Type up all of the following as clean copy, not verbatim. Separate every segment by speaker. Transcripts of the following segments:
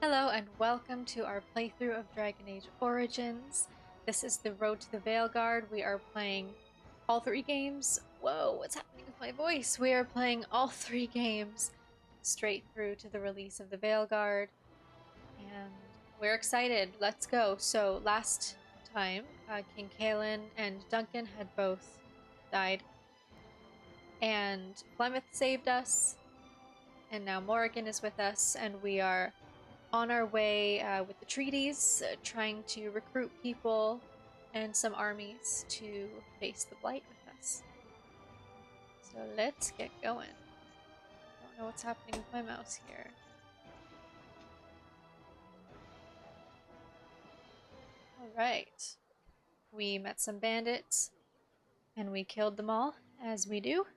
Speaker 1: Hello and welcome to our playthrough of Dragon Age Origins. This is the Road to the Veilguard. We are playing all three games. Whoa, what's happening with my voice? We are playing all three games straight through to the release of the Veilguard. And we're excited. Let's go. So last time, King Kaelin and Duncan had both died. And Plymouth saved us. And now Morrigan is with us, and we are on our way with the treaties, trying to recruit people and some armies to face the Blight with us. So let's get going. Don't know what's happening with my mouse here. Alright. We met some bandits, and we killed them all, as we do,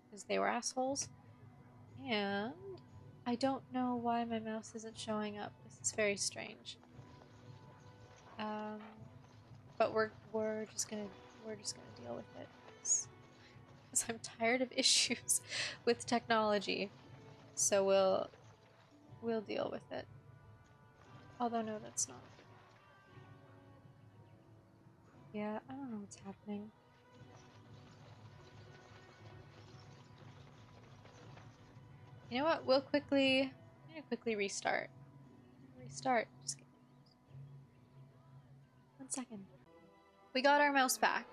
Speaker 1: because they were assholes. And I don't know why my mouse isn't showing up. This is very strange. But we're just gonna deal with it because I'm tired of issues with technology. So we'll deal with it. Although no, that's not. Yeah, I don't know what's happening. You know what? I'm gonna quickly restart. Restart. Just kidding. 1 second. We got our mouse back.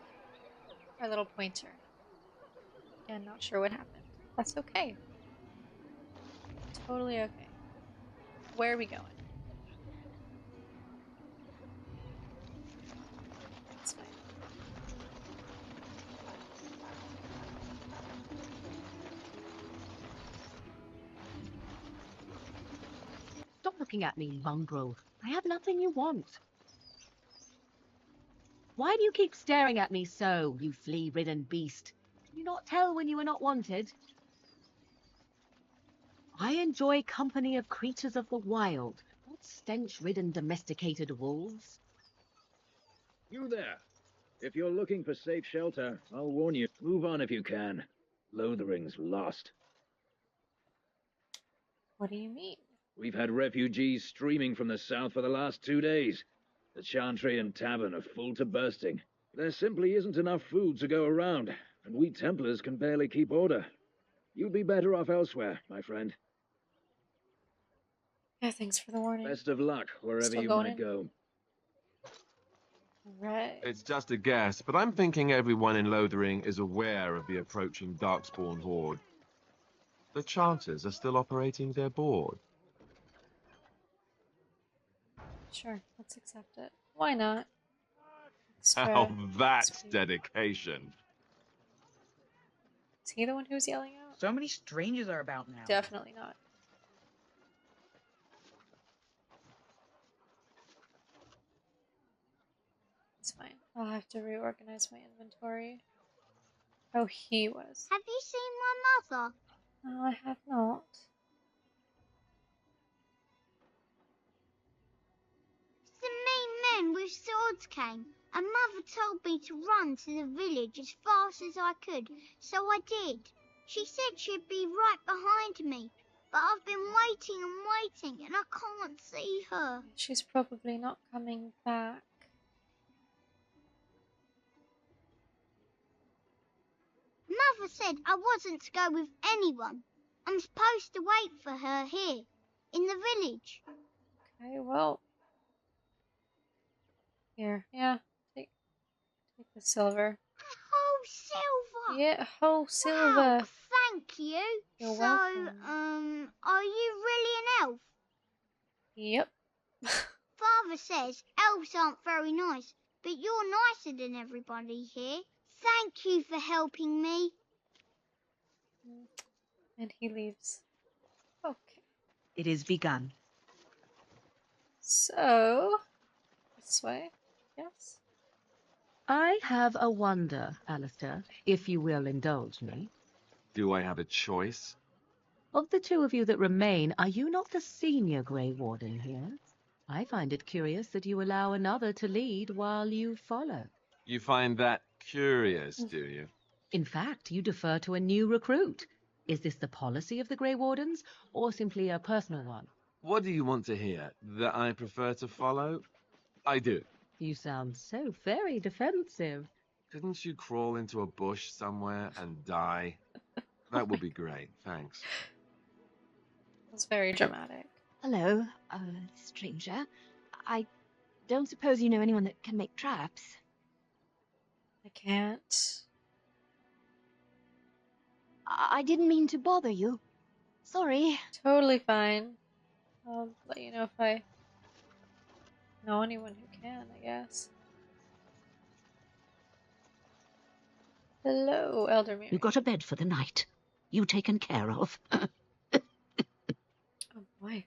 Speaker 1: Our little pointer. Again, not sure what happened. That's okay. Totally okay. Where are we going? That's fine.
Speaker 2: Stop looking at me, mongrel. I have nothing you want. Why do you keep staring at me so, you flea-ridden beast? Can you not tell when you are not wanted? I enjoy company of creatures of the wild, not stench-ridden domesticated wolves.
Speaker 3: You there! If you're looking for safe shelter, I'll warn you, move on if you can. Lothering's lost.
Speaker 1: What do you mean?
Speaker 3: We've had refugees streaming from the south for the last 2 days. The Chantry and Tavern are full to bursting. There simply isn't enough food to go around, and we Templars can barely keep order. You'd be better off elsewhere, my friend.
Speaker 1: Yeah, thanks for the warning.
Speaker 3: Best of luck, wherever
Speaker 1: Still
Speaker 3: you
Speaker 1: going
Speaker 3: might
Speaker 1: in?
Speaker 3: go.
Speaker 1: Right.
Speaker 4: It's just a guess, but I'm thinking everyone in Lothering is aware of the approaching Darkspawn horde. The Chanters are still operating their board.
Speaker 1: Sure, let's accept it. Why not?
Speaker 4: Now that's
Speaker 1: Sweet.
Speaker 4: dedication.
Speaker 1: Is he the one who's yelling out?
Speaker 5: So many strangers are about now.
Speaker 1: Definitely not. It's fine. I'll have to reorganize my inventory. Oh, he was.
Speaker 6: Have you seen my mother?
Speaker 1: No, I have not.
Speaker 6: The mean men with swords came, and Mother told me to run to the village as fast as I could, so I did. She said she'd be right behind me, but I've been waiting and waiting, and I can't see her.
Speaker 1: She's probably not coming back.
Speaker 6: Mother said I wasn't to go with anyone. I'm supposed to wait for her here, in the village.
Speaker 1: Okay, well. Here, yeah. Take the silver.
Speaker 6: Oh, silver!
Speaker 1: Yeah, whole silver.
Speaker 6: Wow, thank you.
Speaker 1: You're
Speaker 6: so,
Speaker 1: welcome.
Speaker 6: are you really an elf?
Speaker 1: Yep.
Speaker 6: Father says elves aren't very nice, but you're nicer than everybody here. Thank you for helping me.
Speaker 1: And he leaves. Okay.
Speaker 5: It is begun.
Speaker 1: So, this way, yes?
Speaker 2: I have a wonder, Alistair, if you will indulge me.
Speaker 4: Do I have a choice?
Speaker 2: Of the two of you that remain, are you not the senior Grey Warden here? I find it curious that you allow another to lead while you follow.
Speaker 4: You find that curious, do you?
Speaker 2: In fact, you defer to a new recruit. Is this the policy of the Grey Wardens, or simply a personal one?
Speaker 4: What do you want to hear? That I prefer to follow? I do.
Speaker 2: You sound so very defensive.
Speaker 4: Couldn't you crawl into a bush somewhere and die? That would be great, thanks.
Speaker 1: It's very dramatic.
Speaker 7: Hello, stranger. I don't suppose you know anyone that can make traps?
Speaker 1: I can't.
Speaker 7: I didn't mean to bother you. Sorry.
Speaker 1: Totally fine. I'll let you know if I know anyone who can, I guess. Hello, Elder Mary.
Speaker 8: You got a bed for the night. You taken care of.
Speaker 1: Oh boy.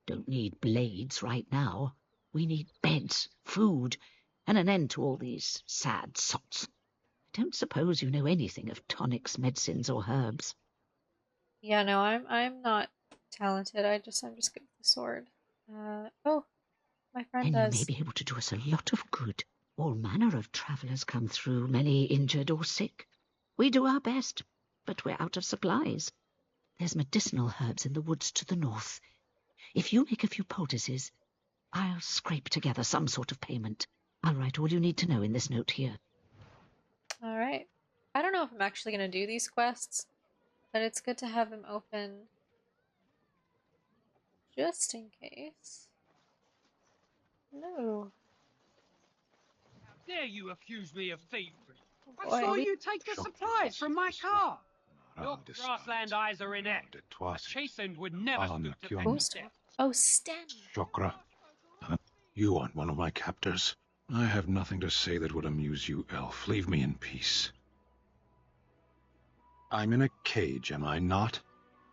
Speaker 8: Don't need blades right now. We need beds, food, and an end to all these sad sots. I don't suppose you know anything of tonics, medicines, or herbs.
Speaker 1: Yeah, no, I'm not talented. I'm just good with the sword. Oh, my friend
Speaker 8: Then you
Speaker 1: does.
Speaker 8: may be able to do us a lot of good. All manner of travellers come through, many injured or sick. We do our best, but we're out of supplies. There's medicinal herbs in the woods to the north. If you make a few poultices, I'll scrape together some sort of payment. I'll write all you need to know in this note here.
Speaker 1: All right. I don't know if I'm actually going to do these quests, but it's good to have them open just in case. No.
Speaker 9: Dare you accuse me of thievery?
Speaker 1: Oh,
Speaker 5: I saw
Speaker 1: boy.
Speaker 5: you take the supplies from my car.
Speaker 9: Your grassland eyes are inept. A chastened would never stoop to
Speaker 1: Oh,
Speaker 9: petty theft.
Speaker 1: oh, Sten.
Speaker 10: Chokra. You aren't one of my captors. I have nothing to say that would amuse you, elf. Leave me in peace. I'm in a cage, am I not?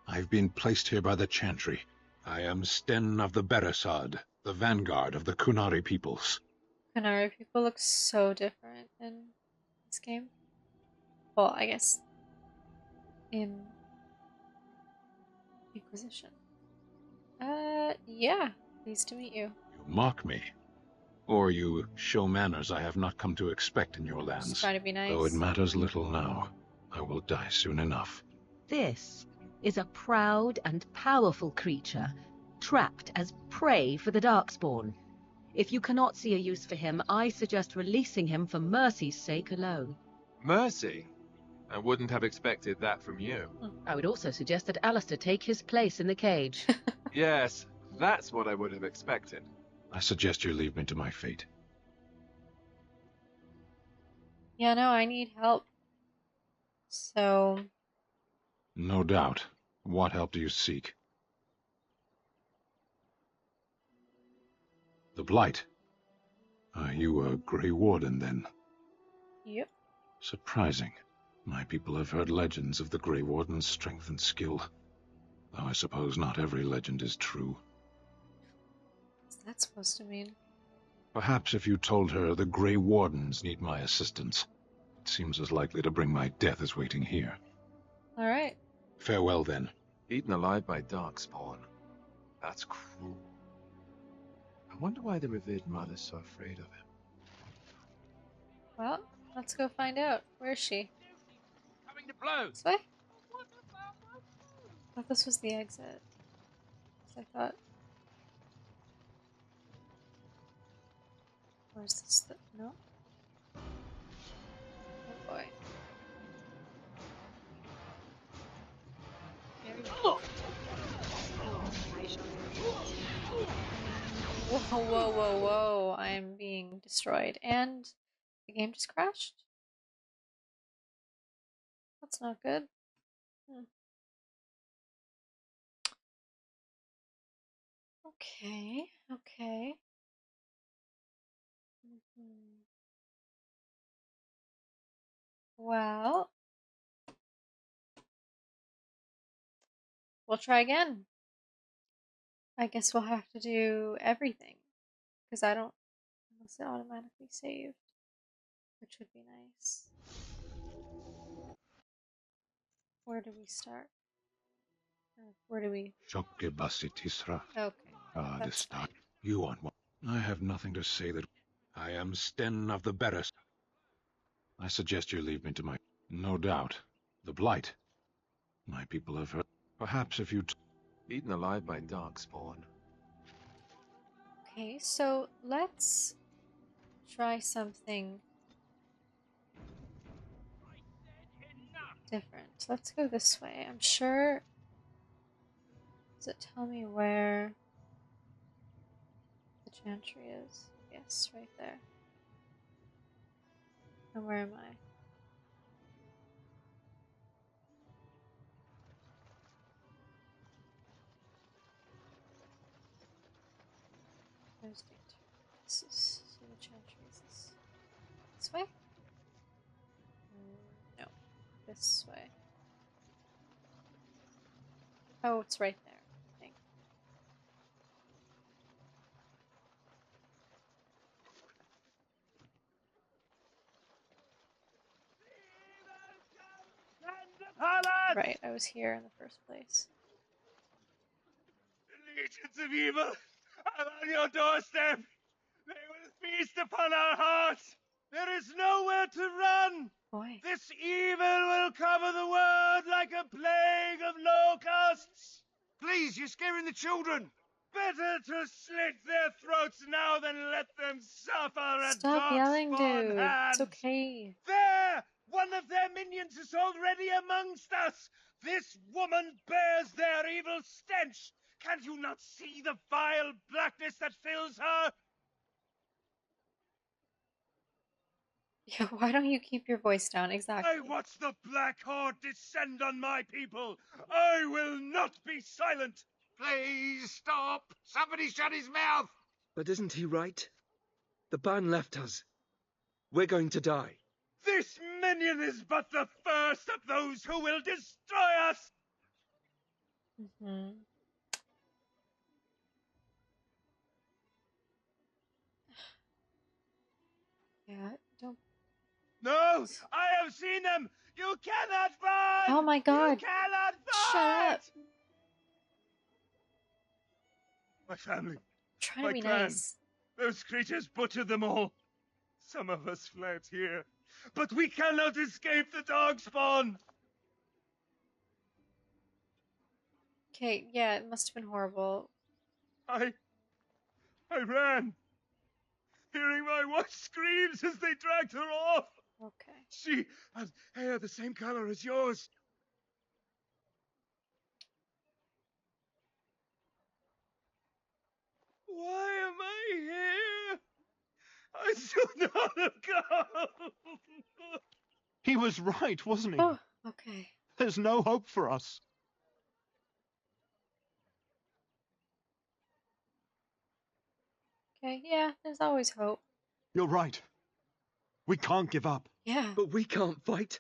Speaker 10: I've been placed here by the Chantry. I am Sten of the Beresad, the vanguard of the Kunari peoples.
Speaker 1: Kunari people look so different in this game. Well, I guess in Inquisition. Yeah. Pleased to meet you.
Speaker 10: You mock me. Or you show manners I have not come to expect in your lands.
Speaker 1: Just try to be nice.
Speaker 10: Though it matters little now. I will die soon enough.
Speaker 2: This is a proud and powerful creature, trapped as prey for the Darkspawn. If you cannot see a use for him, I suggest releasing him for mercy's sake alone.
Speaker 4: Mercy? I wouldn't have expected that from you.
Speaker 2: I would also suggest that Alistair take his place in the cage.
Speaker 4: Yes, that's what I would have expected.
Speaker 10: I suggest you leave me to my fate.
Speaker 1: Yeah, no, I need help. So,
Speaker 10: No doubt. What help do you seek? The Blight. Are you a Grey Warden, then?
Speaker 1: yep.
Speaker 10: Surprising. My people have heard legends of the Grey Warden's strength and skill. Though I suppose not every legend is true.
Speaker 1: What's that supposed to mean?
Speaker 10: Perhaps if you told her the Grey Wardens need my assistance, it seems as likely to bring my death as waiting here.
Speaker 1: Alright.
Speaker 10: Farewell, then.
Speaker 4: Eaten alive by Darkspawn. That's cruel. I wonder why the revered mother's so afraid of him.
Speaker 1: Well, let's go find out. Where is she?
Speaker 9: Coming to blows.
Speaker 1: This way? I thought this was the exit. I thought. Where's this? No? Oh boy. Whoa, whoa, whoa, whoa. I am being destroyed. And the game just crashed? That's not good. Okay, okay. Well, we'll try again. I guess we'll have to do everything. Because I don't, unless it automatically saved. Which would be nice. Where do we start? Or where do we...
Speaker 10: Shokke Basitisra.
Speaker 1: Okay.
Speaker 10: This
Speaker 1: that's
Speaker 10: start.
Speaker 1: fine.
Speaker 10: You want one. I have nothing to say that... I am Sten of the Beres. I suggest you leave me to my... No doubt. The Blight. My people have heard... Perhaps if you...
Speaker 4: Eaten alive by darkspawn.
Speaker 1: Okay, so let's try something different. Let's go this way. I'm sure... Does it tell me where the chantry is? Yes, right there. And where am I? There's danger. This is... So the chantry is this way? No. This way. Oh, it's right there, I think. Right, I was here in the first place.
Speaker 11: The legions of evil are on your doorstep. They will feast upon our hearts. There is nowhere to run.
Speaker 1: Boy.
Speaker 11: This evil will cover the world like a plague of locusts. Please, you're scaring the children. Better to slit their throats now than let them suffer at
Speaker 1: Stop yelling, dude.
Speaker 11: hands.
Speaker 1: It's okay.
Speaker 11: There! One of their minions is already amongst us! This woman bears their evil stench! Can you not see the vile blackness that fills her?
Speaker 1: Yeah, why don't you keep your voice down? Exactly.
Speaker 11: I watch the Black Horde descend on my people. I will not be silent. Please stop. Somebody shut his mouth.
Speaker 12: But isn't he right? The ban left us. We're going to die.
Speaker 11: This minion is but the first of those who will destroy us.
Speaker 1: Mm-hmm. Yeah, don't...
Speaker 11: No, I have seen them. You cannot fight.
Speaker 1: Oh my God.
Speaker 11: You cannot fight.
Speaker 1: Shut up.
Speaker 11: My family.
Speaker 1: Try
Speaker 11: my
Speaker 1: to be
Speaker 11: clan.
Speaker 1: nice.
Speaker 11: Those creatures butchered them all. Some of us fled here, but we cannot escape the darkspawn.
Speaker 1: Okay, yeah, it must have been horrible.
Speaker 11: I ran, hearing my wife's screams as they dragged her off.
Speaker 1: Okay.
Speaker 11: She had hair the same color as yours. Why am I here? I should not have come.
Speaker 13: He was right, wasn't he?
Speaker 1: Oh, okay.
Speaker 13: There's no hope for us.
Speaker 1: Okay, yeah, there's always hope.
Speaker 13: You're right. We can't give up.
Speaker 1: Yeah.
Speaker 12: But we can't fight.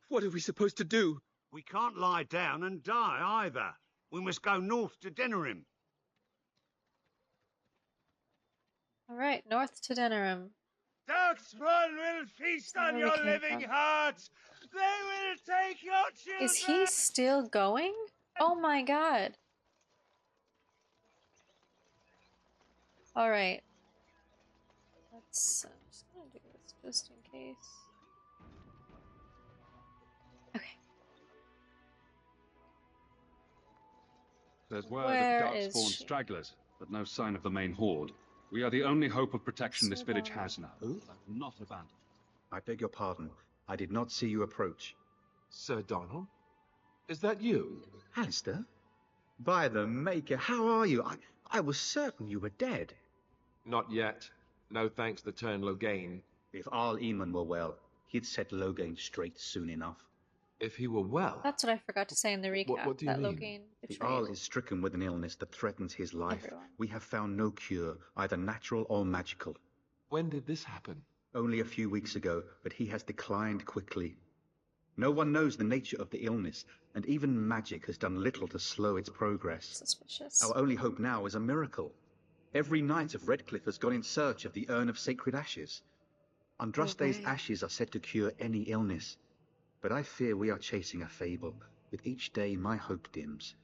Speaker 12: What are we supposed to do?
Speaker 14: We can't lie down and die either. We must go north to Denerim.
Speaker 1: Alright, north to Denerim.
Speaker 11: Darkspawn will feast on your living hearts. They will take your children.
Speaker 1: Is he still going? Oh my God. Alright. Let's, I'm just gonna do this just in case. Okay.
Speaker 15: There's word
Speaker 1: Where
Speaker 15: of
Speaker 1: is
Speaker 15: darkspawn
Speaker 1: she?
Speaker 15: stragglers, but no sign of the main horde. We are the only hope of protection this village has now. Not abandoned.
Speaker 16: I beg your pardon. I did not see you approach.
Speaker 4: Sir Donald? Is that you?
Speaker 16: Alistair? By the Maker, how are you? I was certain you were dead.
Speaker 4: Not yet. No thanks to Turn Logain.
Speaker 16: If Arl Eamon were well, he'd set Logain straight soon enough.
Speaker 4: If he were well?
Speaker 1: That's what I forgot to say in the recap.
Speaker 4: What do you
Speaker 1: that
Speaker 4: mean?
Speaker 1: Logain
Speaker 16: The
Speaker 1: betrayed
Speaker 16: Arl is stricken with an illness that threatens his life.
Speaker 1: everyone.
Speaker 16: We have found no cure, either natural or magical.
Speaker 4: When did this happen?
Speaker 16: Only a few weeks ago, but he has declined quickly. No one knows the nature of the illness, and even magic has done little to slow its progress.
Speaker 1: Suspicious.
Speaker 16: Our only hope now is a miracle. Every knight of Redcliffe has gone in search of the Urn of Sacred Ashes. Andraste's
Speaker 1: Okay.
Speaker 16: ashes are said to cure any illness, but I fear we are chasing a fable. With each day, my hope dims.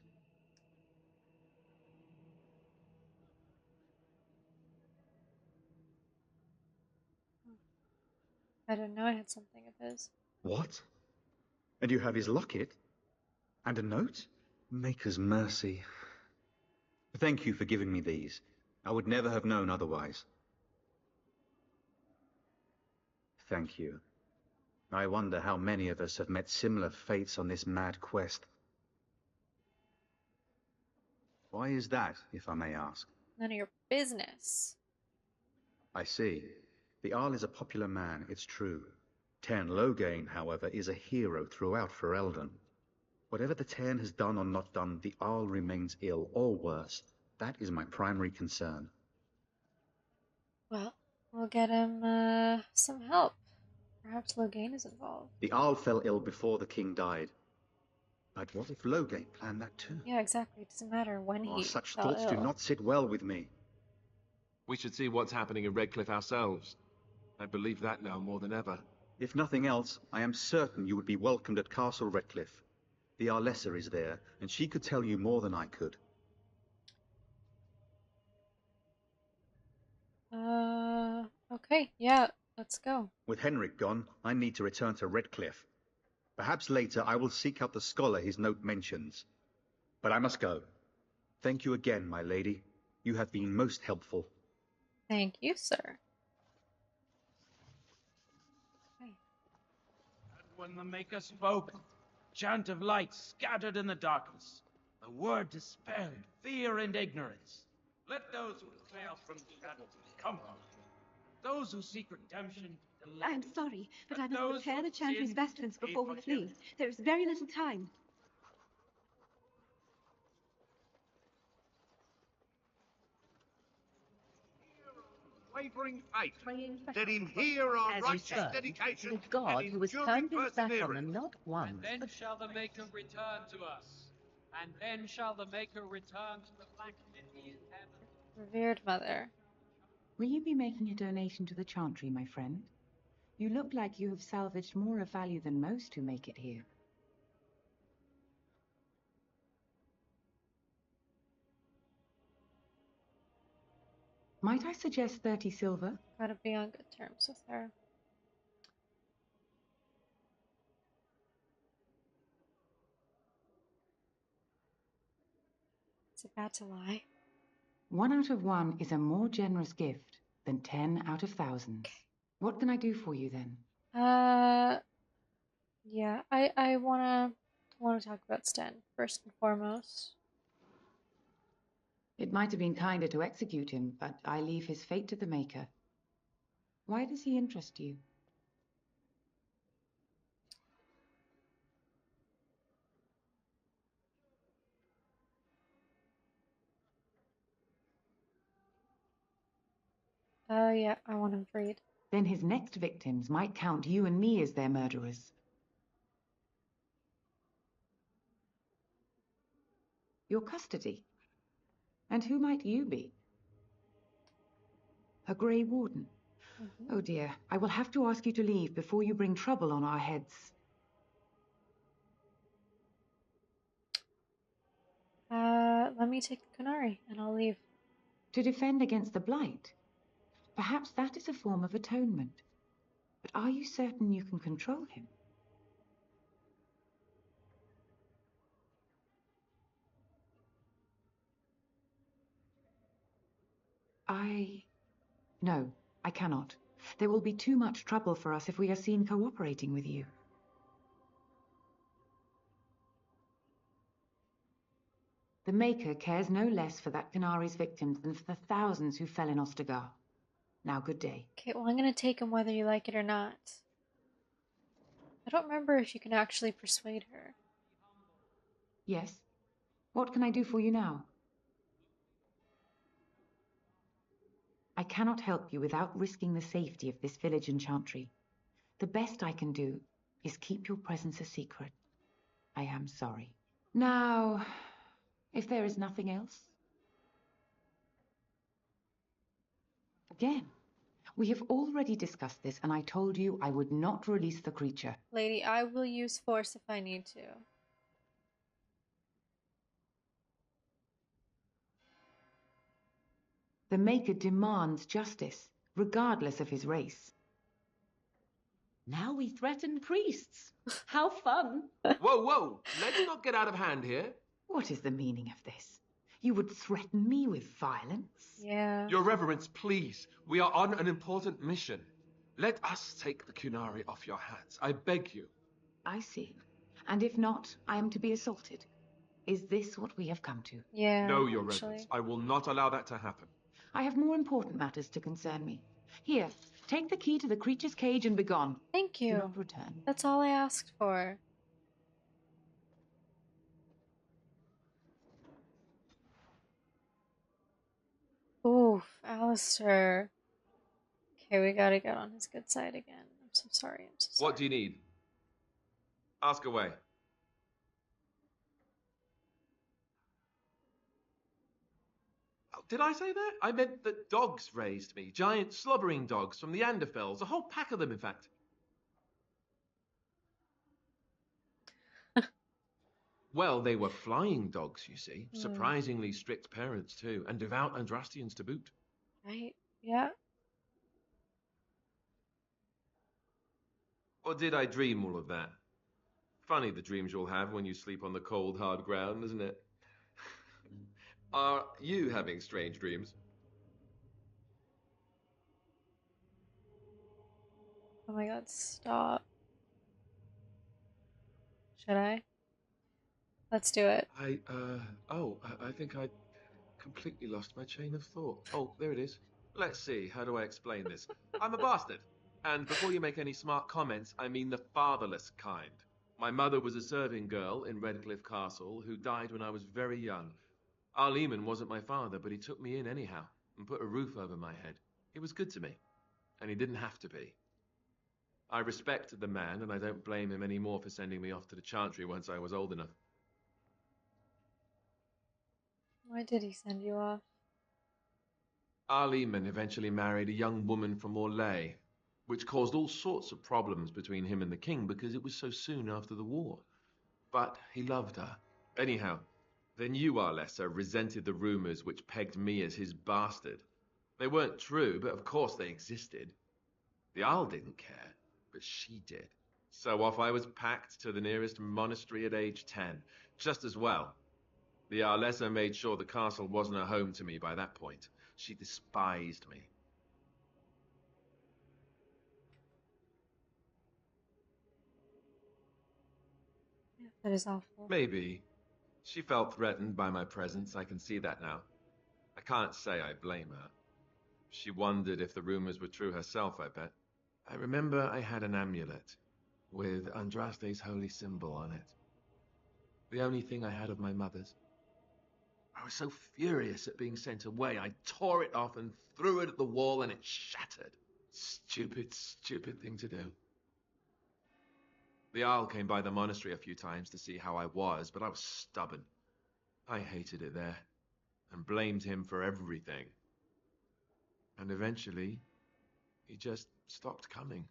Speaker 1: I didn't know I had something of his.
Speaker 16: What? And you have his locket? And a note? Maker's mercy. Thank you for giving me these. I would never have known otherwise. Thank you. I wonder how many of us have met similar fates on this mad quest. Why is that, if I may ask?
Speaker 1: None of your business.
Speaker 16: I see. The Arl is a popular man, it's true. Tairn Loghain, however, is a hero throughout Ferelden. Whatever the Tairn has done or not done, the Arl remains ill, or worse. That is my primary concern.
Speaker 1: Well, we'll get him some help. Perhaps Loghain is involved.
Speaker 16: The Arl fell ill before the king died. But what if Loghain planned that too?
Speaker 1: Yeah, exactly. It doesn't matter when he
Speaker 16: Such
Speaker 1: fell
Speaker 16: thoughts
Speaker 1: ill.
Speaker 16: do not sit well with me.
Speaker 4: We should see what's happening in Redcliffe ourselves. I believe that now more than ever.
Speaker 16: If nothing else, I am certain you would be welcomed at Castle Redcliffe. The Arlessa is there, and she could tell you more than I could.
Speaker 1: Okay, yeah, let's go.
Speaker 16: With Henrik gone, I need to return to Redcliffe. Perhaps later I will seek out the scholar his note mentions. But I must go. Thank you again, my lady. You have been most helpful.
Speaker 1: Thank you, sir.
Speaker 11: And when the Maker spoke, chant of light scattered in the darkness, a word dispelled fear and ignorance. Let those who fail from the shadows come on. Those who seek redemption,
Speaker 7: I'm sorry, but I must prepare the Chantry's vestments before we flee. There is very little time.
Speaker 14: Wavering faith. Let him hear our righteous dedication.
Speaker 2: The God
Speaker 14: and
Speaker 2: who has
Speaker 14: enduring
Speaker 2: turned his back on
Speaker 14: perseverance.
Speaker 2: them not once,
Speaker 9: Then
Speaker 2: but
Speaker 9: shall the Maker return to us, and then shall the Maker return to the black city in heaven.
Speaker 1: Revered mother.
Speaker 17: Will you be making a donation to the Chantry, my friend? You look like you have salvaged more of value than most who make it here. Might I suggest 30 silver?
Speaker 1: Gotta be on good terms with her. Is it bad to lie?
Speaker 17: 1 out of 1 is a more generous gift than 10 out of thousands. What can I do for you then?
Speaker 1: Yeah, I wanna talk about Sten first and foremost.
Speaker 17: It might have been kinder to execute him, but I leave his fate to the Maker. Why does he interest you?
Speaker 1: Yeah, I want him freed.
Speaker 17: Then his next victims might count you and me as their murderers. Your custody? And who might you be? A Grey Warden? Oh dear, I will have to ask you to leave before you bring trouble on our heads.
Speaker 1: Let me take the Qunari and I'll leave.
Speaker 17: To defend against the Blight? Perhaps that is a form of atonement. But are you certain you can control him? No, I cannot. There will be too much trouble for us if we are seen cooperating with you. The Maker cares no less for that Qunari's victims than for the thousands who fell in Ostagar. Now, good day.
Speaker 1: Okay, well, I'm gonna take him whether you like it or not. I don't remember if you can actually persuade her.
Speaker 17: Yes? What can I do for you now? I cannot help you without risking the safety of this village and Chantry. The best I can do is keep your presence a secret. I am sorry. Now, if there is nothing else. Again, we have already discussed this, and I told you I would not release the creature.
Speaker 1: Lady, I will use force if I need to.
Speaker 17: The Maker demands justice, regardless of his race.
Speaker 2: now we threaten priests. How fun!
Speaker 4: Whoa, whoa! Let's not get out of hand here.
Speaker 17: What is the meaning of this? You would threaten me with violence?
Speaker 1: Yeah.
Speaker 4: Your Reverence, please. We are on an important mission. Let us take the Kunari off your hands. I beg you.
Speaker 17: I see. And if not, I am to be assaulted. Is this what we have come to?
Speaker 1: Yeah.
Speaker 4: No, Your Reverence. I will not allow that to happen.
Speaker 17: I have more important matters to concern me. Here, take the key to the creature's cage and begone.
Speaker 1: Thank you.
Speaker 17: Do not return.
Speaker 1: That's all I asked for. Oof, Alistair. Okay, we gotta get on his good side again. I'm so sorry. I'm so sorry.
Speaker 4: What do you need? Ask away. Oh, did I say that? I meant that dogs raised me. Giant slobbering dogs from the Anderfells. A whole pack of them, in fact. Well, they were flying dogs, you see. Surprisingly strict parents, too. And devout Andrastians to boot.
Speaker 1: Right? Yeah.
Speaker 4: Or did I dream all of that? Funny the dreams you'll have when you sleep on the cold, hard ground, isn't it? Are you having strange dreams?
Speaker 1: Oh my god, stop. Should I? Let's do it.
Speaker 4: I think I completely lost my chain of thought. Oh, there it is. Let's see, how do I explain this? I'm a bastard. And before you make any smart comments, I mean the fatherless kind. My mother was a serving girl in Redcliffe Castle who died when I was very young. Arleman wasn't my father, but he took me in anyhow and put a roof over my head. He was good to me, and he didn't have to be. I respect the man, and I don't blame him any more for sending me off to the Chantry once I was old enough.
Speaker 1: Why did he send you off?
Speaker 4: Arleman eventually married a young woman from Orlais, which caused all sorts of problems between him and the king because it was so soon after the war. But he loved her. Anyhow, then you, Arlessa, resented the rumors which pegged me as his bastard. They weren't true, but of course they existed. The Arl didn't care, but she did. So off I was packed to the nearest monastery at age 10, just as well. The Arlessa made sure the castle wasn't a home to me by that point. She despised me.
Speaker 1: Yeah, that is awful.
Speaker 4: Maybe. She felt threatened by my presence, I can see that now. I can't say I blame her. She wondered if the rumors were true herself, I bet. I remember I had an amulet with Andraste's holy symbol on it. The only thing I had of my mother's. I was so furious at being sent away, I tore it off and threw it at the wall and it shattered. Stupid, stupid thing to do. The Arl came by the monastery a few times to see how I was, but I was stubborn. I hated it there, and blamed him for everything. And eventually, he just stopped coming.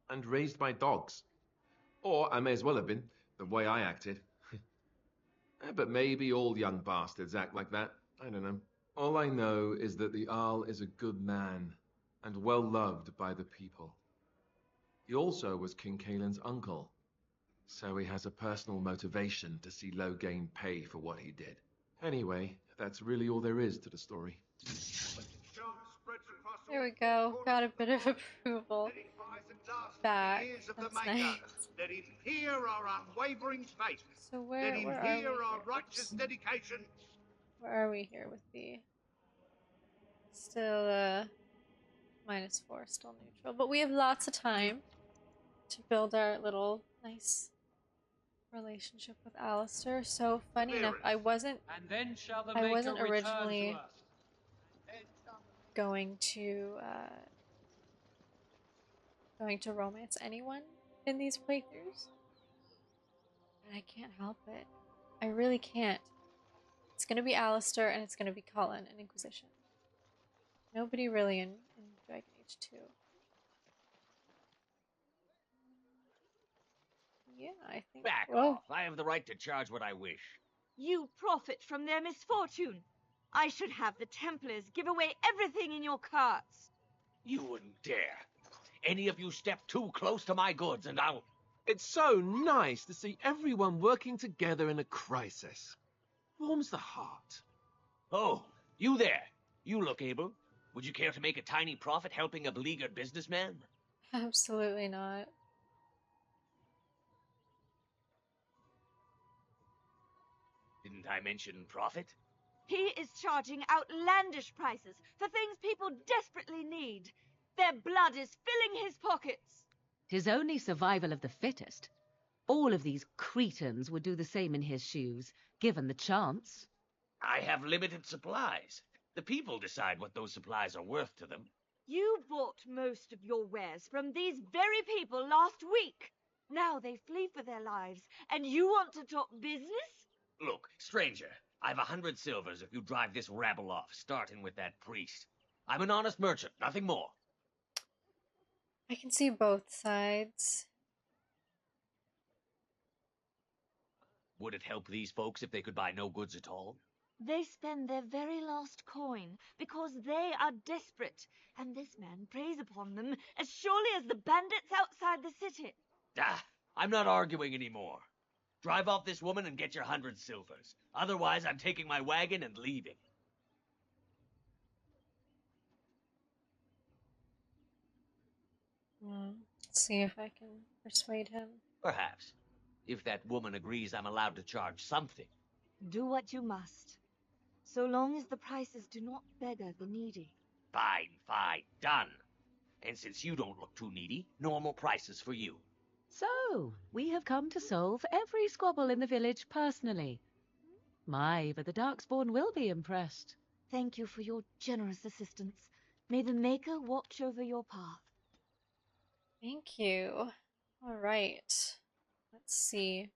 Speaker 4: And raised my dogs. Or I may as well have been, the way I acted. But maybe all young bastards act like that. I don't know. All I know is that the Arl is a good man, and well loved by the people. He also was King Caelan's uncle, so he has a personal motivation to see Loghain pay for what he did. Anyway, that's really all there is to the story.
Speaker 1: There we go. Got a bit of approval back. That's nice.
Speaker 14: Let him hear our unwavering faith.
Speaker 1: So
Speaker 14: Let him
Speaker 1: where are
Speaker 14: hear
Speaker 1: we
Speaker 14: our
Speaker 1: here?
Speaker 14: righteous dedication.
Speaker 1: Where are we here with the... Still, -4, still neutral. But we have lots of time to build our little nice relationship with Alistair. So funny enough, I wasn't originally going to romance anyone in these playthroughs. And I can't help it. I really can't. It's gonna be Alistair and it's gonna be Colin in Inquisition. Nobody really in Dragon Age 2. Yeah, I think...
Speaker 18: Back off. I have the right to charge what I wish.
Speaker 19: You profit from their misfortune. I should have the Templars give away everything in your carts.
Speaker 18: You wouldn't dare. Any of you step too close to my goods and I'll...
Speaker 4: It's so nice to see everyone working together in a crisis. Warms the heart.
Speaker 18: Oh, you there. You look able. Would you care to make a tiny profit helping a beleaguered businessman?
Speaker 1: Absolutely not.
Speaker 18: Didn't I mention profit?
Speaker 19: He is charging outlandish prices for things people desperately need. Their blood is filling his pockets.
Speaker 2: 'Tis only survival of the fittest. All of these cretins would do the same in his shoes, given the chance.
Speaker 18: I have limited supplies. The people decide what those supplies are worth to them.
Speaker 19: You bought most of your wares from these very people last week. Now they flee for their lives, and you want to talk business?
Speaker 18: Look, stranger, I've 100 silvers if you drive this rabble off, starting with that priest. I'm an honest merchant, nothing more.
Speaker 1: I can see both sides.
Speaker 18: Would it help these folks if they could buy no goods at all?
Speaker 19: They spend their very last coin because they are desperate, and this man preys upon them as surely as the bandits outside the city.
Speaker 18: Ah, I'm not arguing anymore. Drive off this woman and get your 100 silvers. Otherwise, I'm taking my wagon and leaving.
Speaker 1: Let's see if I can persuade him.
Speaker 18: Perhaps. If that woman agrees I'm allowed to charge something.
Speaker 19: Do what you must, so long as the prices do not beggar the needy.
Speaker 18: Fine, fine, done. And since you don't look too needy, normal prices for you.
Speaker 2: So, we have come to solve every squabble in the village personally. My, but the Darkspawn will be impressed.
Speaker 19: Thank you for your generous assistance. May the Maker watch over your path.
Speaker 1: Thank you. All right. Let's see.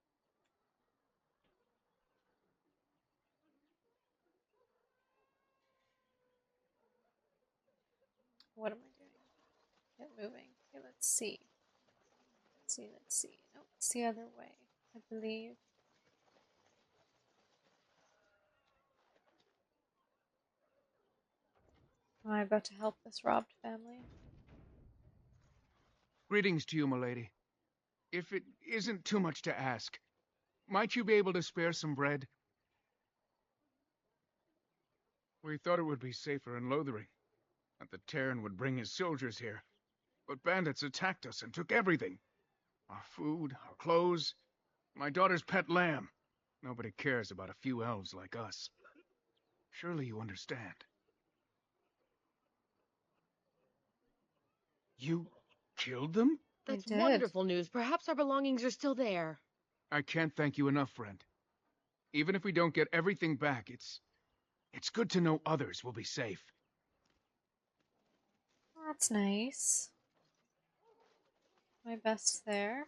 Speaker 1: What am I doing? Get moving. Okay, let's see. Let's see. No, it's the other way, I believe. Am I about to help this robbed family?
Speaker 11: Greetings to you, milady. If it isn't too much to ask, might you be able to spare some bread? We thought it would be safer in Lothering, that the Terran would bring his soldiers here. But bandits attacked us and took everything. Our food, our clothes, my daughter's pet lamb. Nobody cares about a few elves like us. Surely you understand. You killed them?
Speaker 20: That's wonderful news. Perhaps our belongings are still there.
Speaker 11: I can't thank you enough, friend. Even if we don't get everything back, it's good to know others will be safe.
Speaker 1: That's nice. My best there.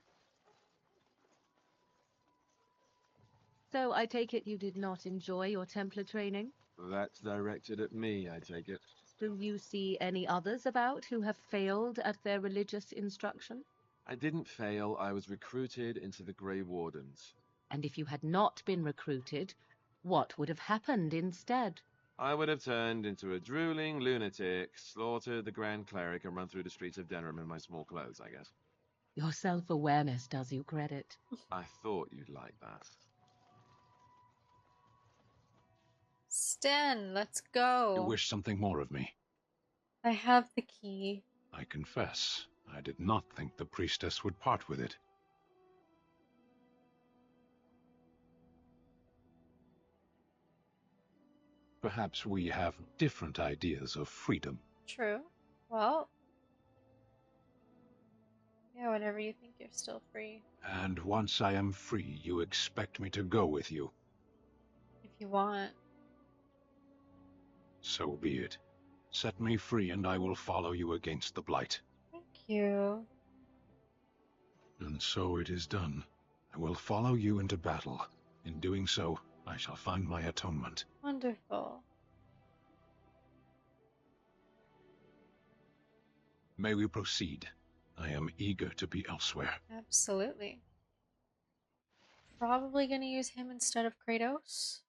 Speaker 2: So I take it you did not enjoy your Templar training?
Speaker 4: That's directed at me, I take it.
Speaker 2: Do you see any others about who have failed at their religious instruction?
Speaker 4: I didn't fail. I was recruited into the Grey Wardens.
Speaker 2: And if you had not been recruited, what would have happened instead?
Speaker 4: I would have turned into a drooling lunatic, slaughtered the Grand Cleric, and run through the streets of Denham in my small clothes, I guess.
Speaker 2: Your self-awareness does you credit.
Speaker 4: I thought you'd like that.
Speaker 1: Sten, let's go.
Speaker 10: You wish something more of me?
Speaker 1: I have the key.
Speaker 10: I confess, I did not think the priestess would part with it. Perhaps we have different ideas of freedom.
Speaker 1: True. Well, yeah, whenever you think you're still free.
Speaker 10: And once I am free, you expect me to go with you.
Speaker 1: If you want.
Speaker 10: So be it. Set me free and I will follow you against the Blight.
Speaker 1: Thank you.
Speaker 10: And so it is done. I will follow you into battle. In doing so, I shall find my atonement.
Speaker 1: Wonderful.
Speaker 10: May we proceed? I am eager to be elsewhere.
Speaker 1: Absolutely. Probably gonna use him instead of Kratos.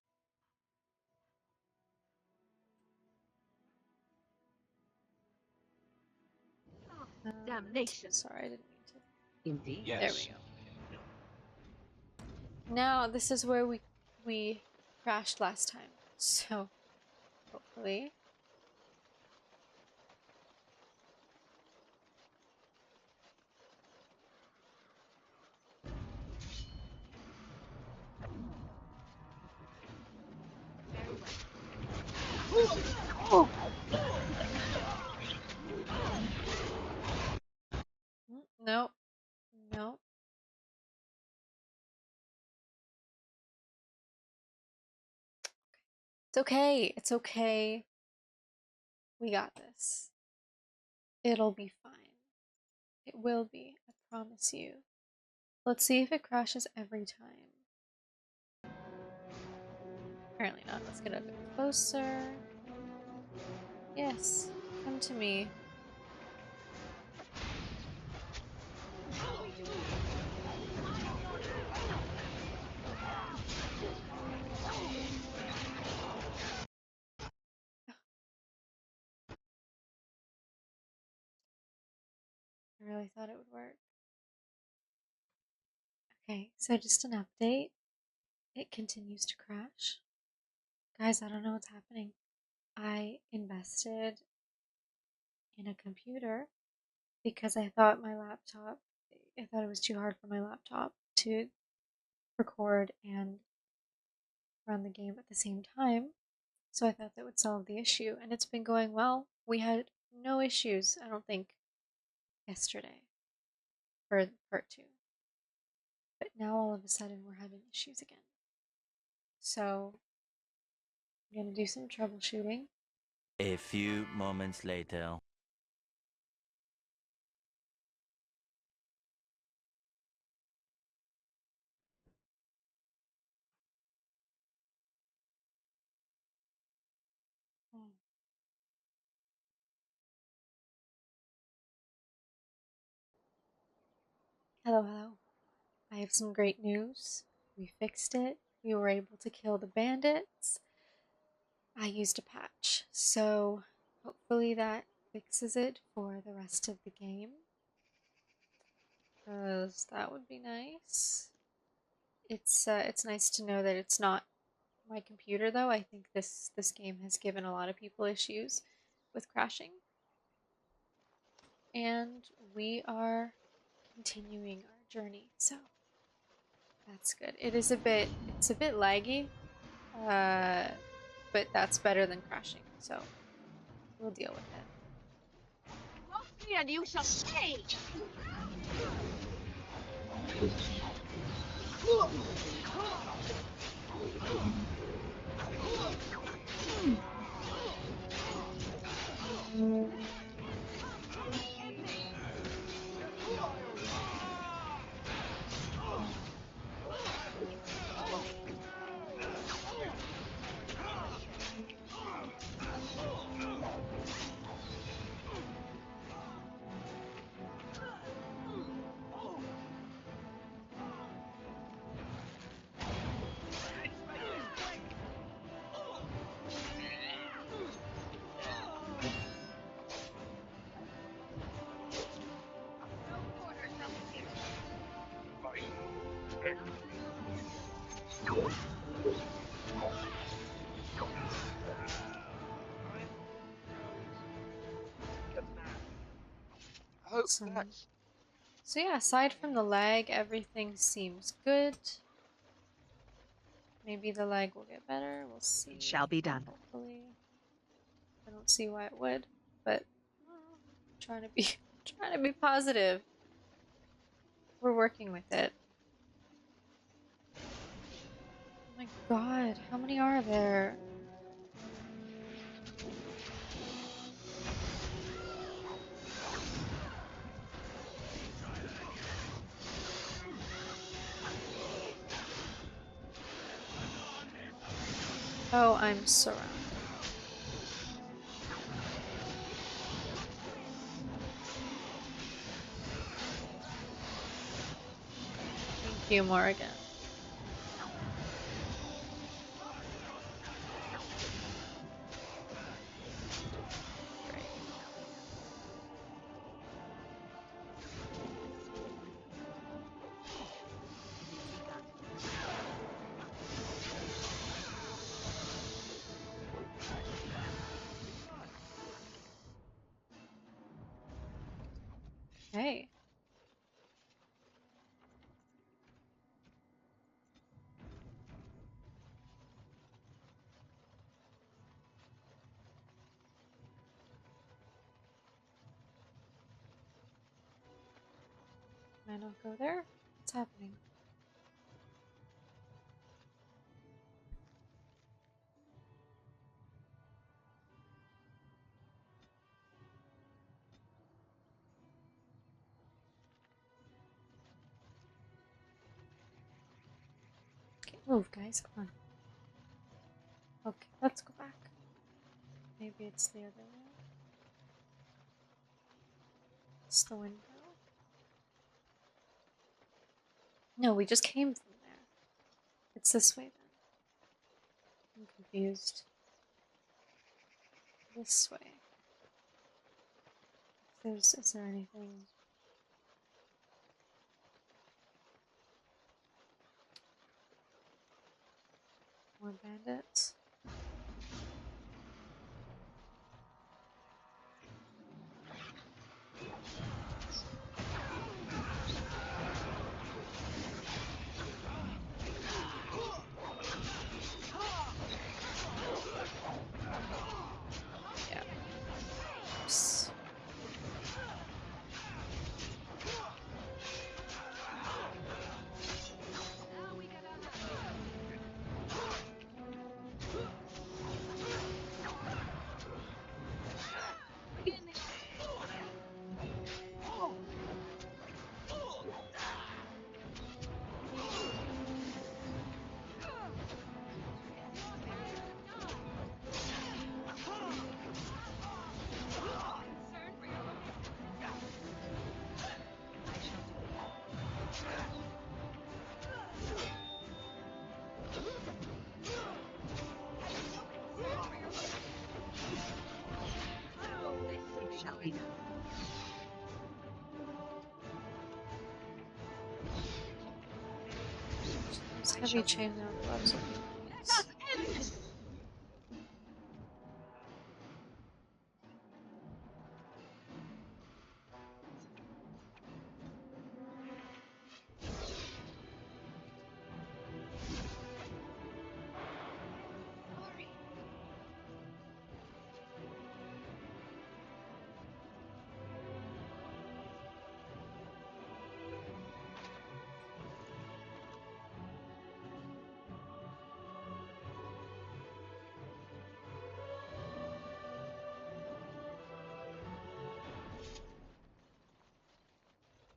Speaker 7: Damnation.
Speaker 1: Sorry, I didn't mean to.
Speaker 2: Indeed.
Speaker 1: There we go. Now, this is where we crashed last time. So, hopefully. No. No. It's okay. It's okay. We got this. It'll be fine. It will be. I promise you. Let's see if it crashes every time. Apparently not. Let's get a bit closer. Yes. Come to me. I really thought it would work. Okay, so just an update. It continues to crash. Guys, I don't know what's happening. I invested in a computer because I thought it was too hard for my laptop to record and run the game at the same time. So I thought that would solve the issue, and it's been going well. We had no issues, I don't think, yesterday for part 2. But now all of a sudden we're having issues again. So I'm going to do some troubleshooting.
Speaker 21: A few moments later.
Speaker 1: Hello, hello. I have some great news. We fixed it. We were able to kill the bandits. I used a patch, so hopefully that fixes it for the rest of the game. Because that would be nice. It's nice to know that it's not my computer, though. I think this game has given a lot of people issues with crashing. And we are continuing our journey, so that's good. It's a bit laggy, but that's better than crashing, so we'll deal with it.
Speaker 7: Walk me and you shall stay!
Speaker 1: Awesome. So yeah, aside from the lag, everything seems good. Maybe the lag will get better. We'll see.
Speaker 2: It shall be done.
Speaker 1: Hopefully. I don't see why it would, but I'm trying to be positive. We're working with it. Oh my god, how many are there? Oh, I'm surrounded. Thank you, Morrigan. Can I not go there? What's happening? Can't move, guys. Come on. Okay, let's go back. Maybe it's the other way. It's the window. No, we just came from there. It's this way then. I'm confused. This way. Is there anything? More bandits? Yeah. Oops.
Speaker 8: Shall we?
Speaker 1: Those heavy chainmail gloves would be nice.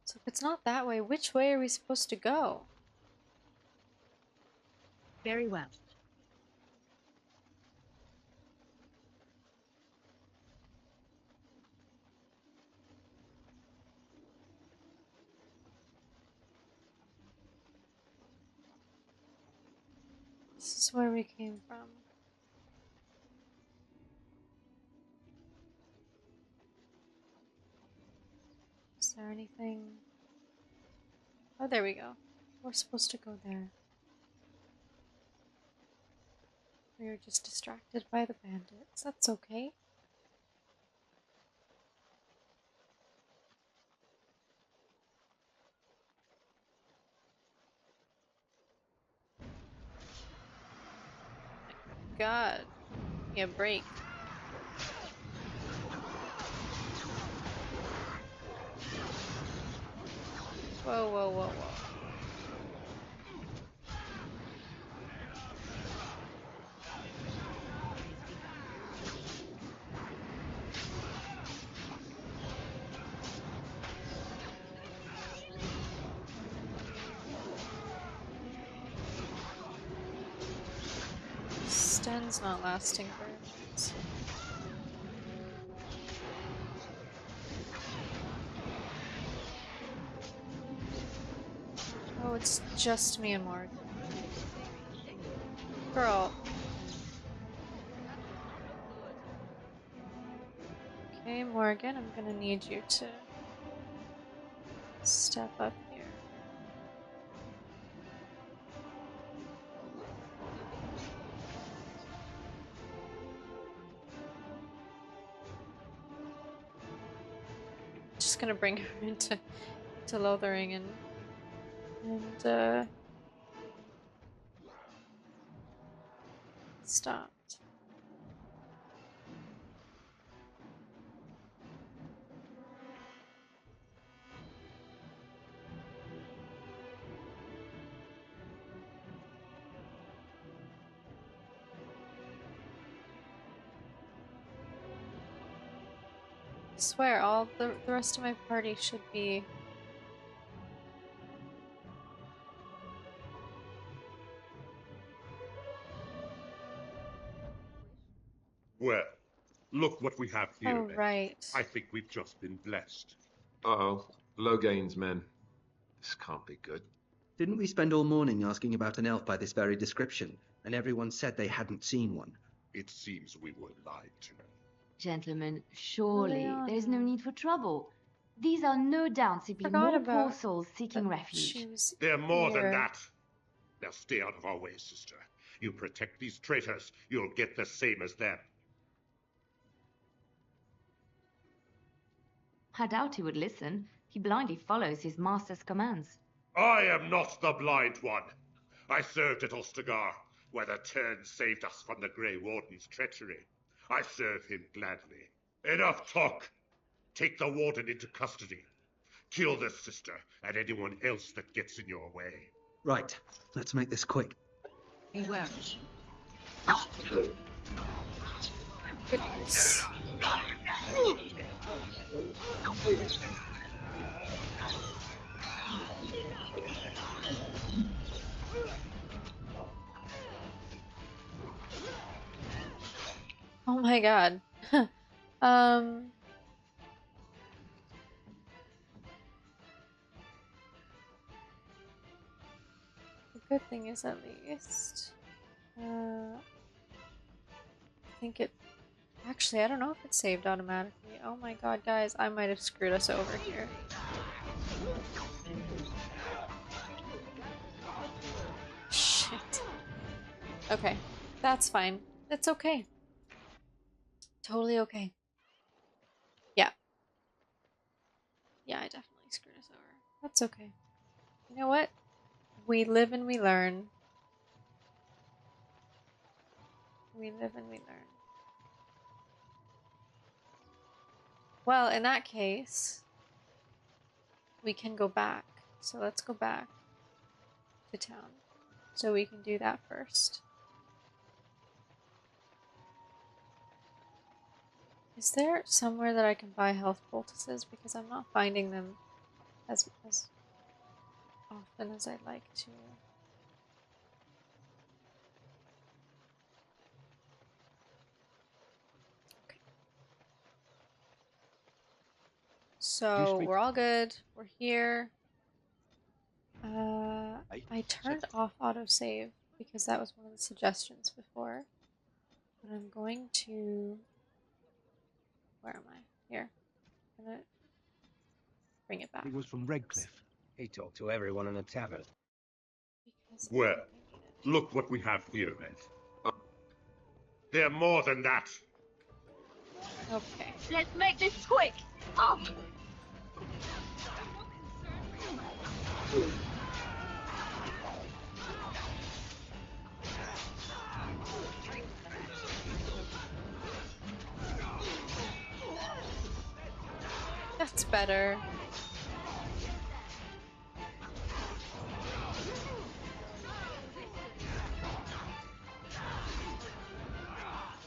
Speaker 1: So if it's not that way, which way are we supposed to go?
Speaker 8: Very well.
Speaker 1: This is where we came from. Is there anything? Oh, there we go. We're supposed to go there. We were just distracted by the bandits. That's okay. God. Yeah, break. Whoa, whoa, whoa, whoa. Sten's not lasting very much. Oh, it's just me and Morgan. Girl. Okay, Morgan, I'm gonna need you to step up here. Just gonna bring her into Lothering and stopped. swear, all the rest of my party should be...
Speaker 3: Well, look what we have here.
Speaker 1: Oh,
Speaker 3: men.
Speaker 1: right.
Speaker 3: I think we've just been blessed.
Speaker 4: Uh-oh. Logain's men. This can't be good.
Speaker 12: Didn't we spend all morning asking about an elf by this very description, and everyone said they hadn't seen one?
Speaker 3: It seems we were lied to.
Speaker 7: Gentlemen, surely
Speaker 1: Liliana.
Speaker 7: there is no need for trouble. These are no doubt simply
Speaker 1: Forgot
Speaker 7: more poor
Speaker 1: about
Speaker 7: souls seeking refuge.
Speaker 1: She was
Speaker 3: They're more
Speaker 1: here.
Speaker 3: than that. Now stay out of our way, sister. You protect these traitors, you'll get the same as them.
Speaker 7: I doubt he would listen. He blindly follows his master's commands.
Speaker 3: I am not the blind one. I served at Ostagar, where the Tern saved us from the Grey Warden's treachery. I serve him gladly. Enough talk. Take the Warden into custody. Kill the sister and anyone else that gets in your way.
Speaker 12: Right, let's make this quick.
Speaker 8: Beware.
Speaker 1: Goodness. Oh my god. The good thing is at least I think it actually, I don't know if it's saved automatically. Oh my god, guys, I might have screwed us over here. Shit. Okay, that's fine. It's okay. Totally okay. Yeah. Yeah, I definitely screwed us over. That's okay. You know what? We live and we learn. We live and we learn. Well, in that case, we can go back. So let's go back to town. So we can do that first. Is there somewhere that I can buy health poultices? Because I'm not finding them as often as I'd like to. Okay. So we're all good. We're here. I turned off autosave because that was one of the suggestions before. But I'm going to... Where am I? Here. I'm gonna bring it back.
Speaker 11: He was from Redcliffe. He talked to everyone in the tavern.
Speaker 1: Because
Speaker 3: Well, look what we have here, men. They're more than that.
Speaker 1: Okay.
Speaker 7: Let's make this quick! Up!
Speaker 1: That's better.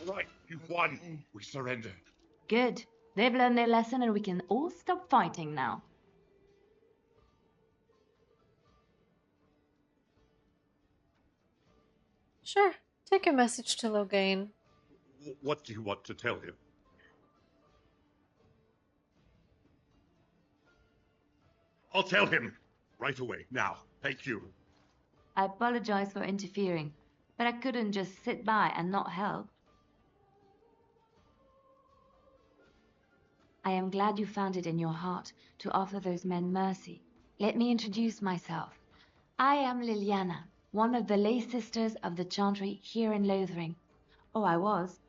Speaker 3: All right, you've won. We surrender.
Speaker 7: Good. They've learned their lesson and we can all stop fighting now.
Speaker 1: Sure. Take a message to Logain.
Speaker 3: What do you want to tell him? I'll tell him right away, now. Thank you.
Speaker 7: I apologize for interfering, but I couldn't just sit by and not help. I am glad you found it in your heart to offer those men mercy. Let me introduce myself. I am Liliana, one of the lay sisters of the Chantry here in Lothering. Oh, I was.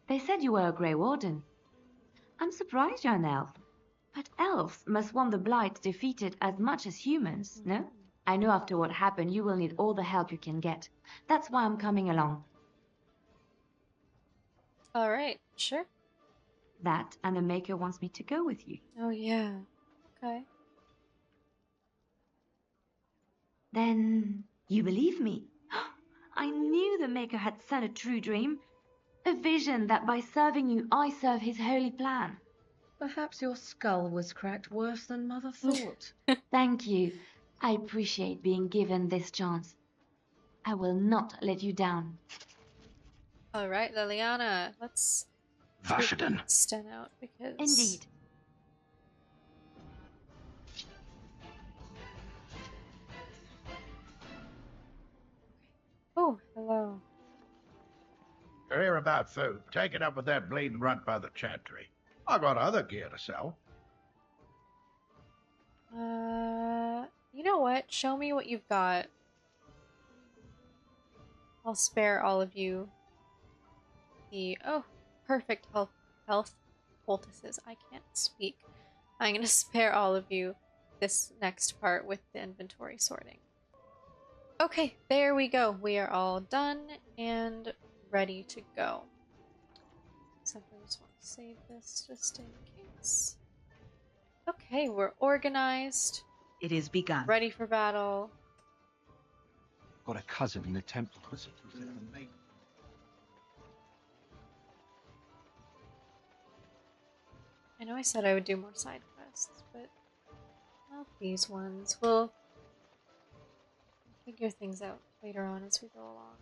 Speaker 7: They said you were a Grey Warden. I'm surprised you're an elf. But elves must want the Blight defeated as much as humans, no? I know after what happened you will need all the help you can get. That's why I'm coming along.
Speaker 1: Alright, sure.
Speaker 7: That and the Maker wants me to go with you.
Speaker 1: Oh yeah. Okay.
Speaker 7: Then you believe me? I knew the Maker had sent a true dream. A vision that by serving you, I serve his holy plan.
Speaker 2: Perhaps your skull was cracked worse than Mother thought.
Speaker 7: Thank you. I appreciate being given this chance. I will not let you down.
Speaker 1: All right, Liliana, let's
Speaker 10: Vashaden.
Speaker 1: Sten out because
Speaker 7: Indeed.
Speaker 1: Oh, hello.
Speaker 6: You're here about food. Take it up with that bleeding runt by the chantry. I got other gear to sell.
Speaker 1: You know what? Show me what you've got. I'll spare all of you the perfect health poultices. I can't speak. I'm gonna spare all of you this next part with the inventory sorting. Okay, there we go. We are all done and ready to go. Except I just want to save this just in case. Okay, we're organized.
Speaker 8: It is begun.
Speaker 1: Ready for battle.
Speaker 13: Got a cousin in the temple.
Speaker 1: I know I said I would do more side quests, but not these ones. We'll figure things out later on as we go along.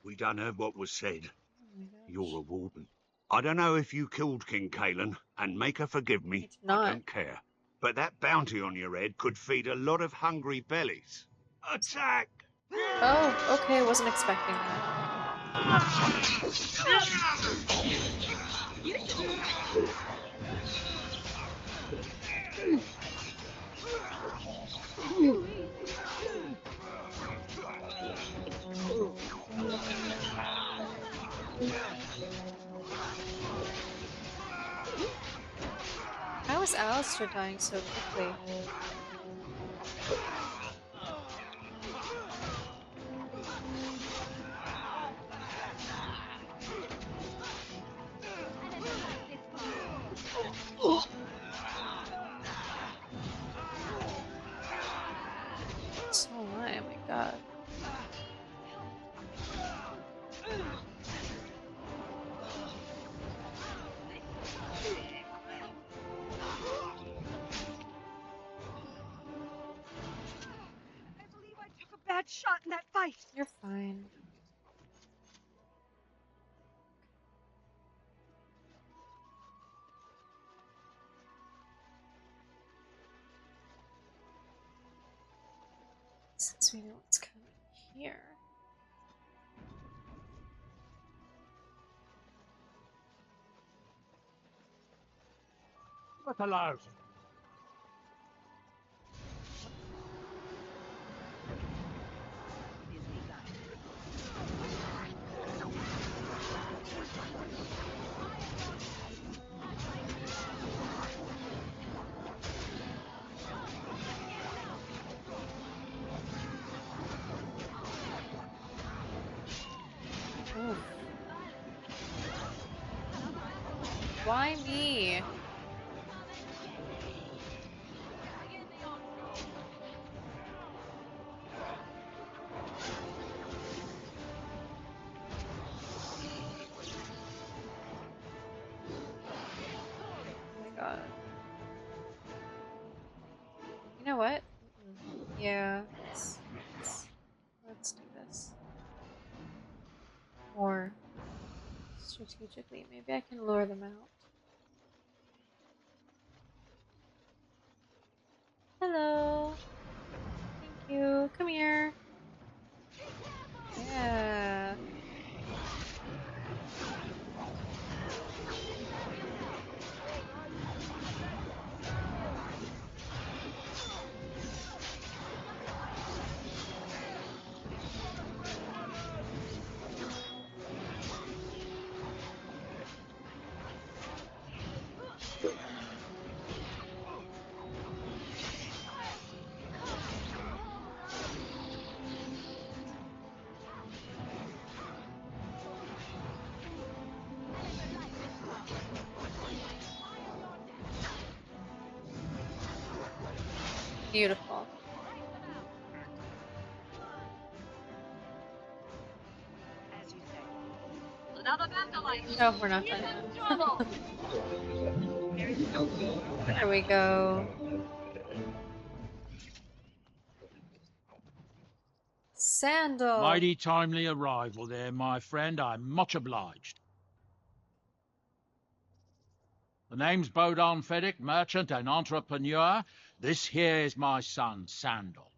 Speaker 14: We done heard what was said.
Speaker 1: Oh my gosh.
Speaker 14: You're a warden. I don't know if you killed King Kalen, and make her forgive me. I don't care. But that bounty on your head could feed a lot of hungry bellies. Attack!
Speaker 1: Oh, okay, wasn't expecting that. How is Alistair dying so quickly? So am I, oh my god.
Speaker 19: Bad shot in that fight.
Speaker 1: You're fine. Since we know what's coming here.
Speaker 11: What allows?
Speaker 1: Oof. Why me? Oh my god. You know what? Yeah, let's do this. More strategically. Maybe I can lure them out. Hello. Thank you. Come here. Yeah. Beautiful. No, we're not done yet. There we go. Sandal.
Speaker 5: Mighty timely arrival there, my friend. I'm much obliged. The name's Bodon Feddick, merchant and entrepreneur. This here is my son, Sandal.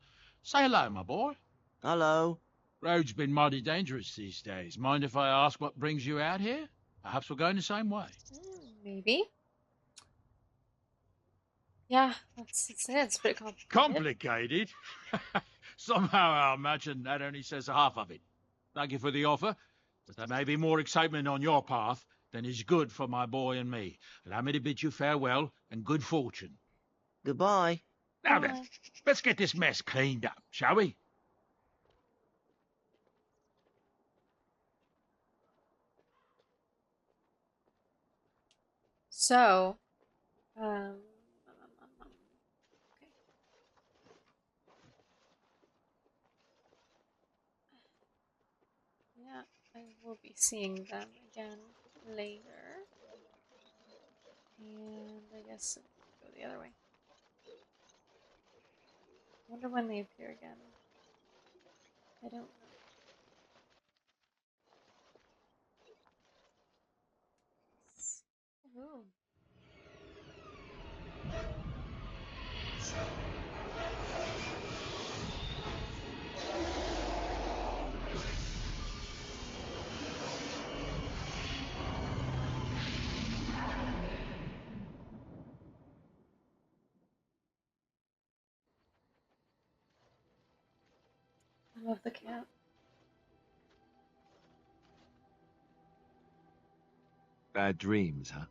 Speaker 5: Say hello, my boy.
Speaker 21: Hello.
Speaker 5: Road's been mighty dangerous these days. Mind if I ask what brings you out here? Perhaps we're going the same way.
Speaker 1: Maybe. Yeah, that's it. It's pretty complicated.
Speaker 5: Complicated? Somehow I imagine that only says half of it. Thank you for the offer, but there may be more excitement on your path than is good for my boy and me. Allow me to bid you farewell and good fortune.
Speaker 21: Goodbye.
Speaker 5: Now then, let's get this mess cleaned up, shall we?
Speaker 1: So, okay. Yeah, I will be seeing them again later. And I guess go the other way. I wonder when they appear again. I don't know. Ooh. I love the cat.
Speaker 4: Bad dreams, huh?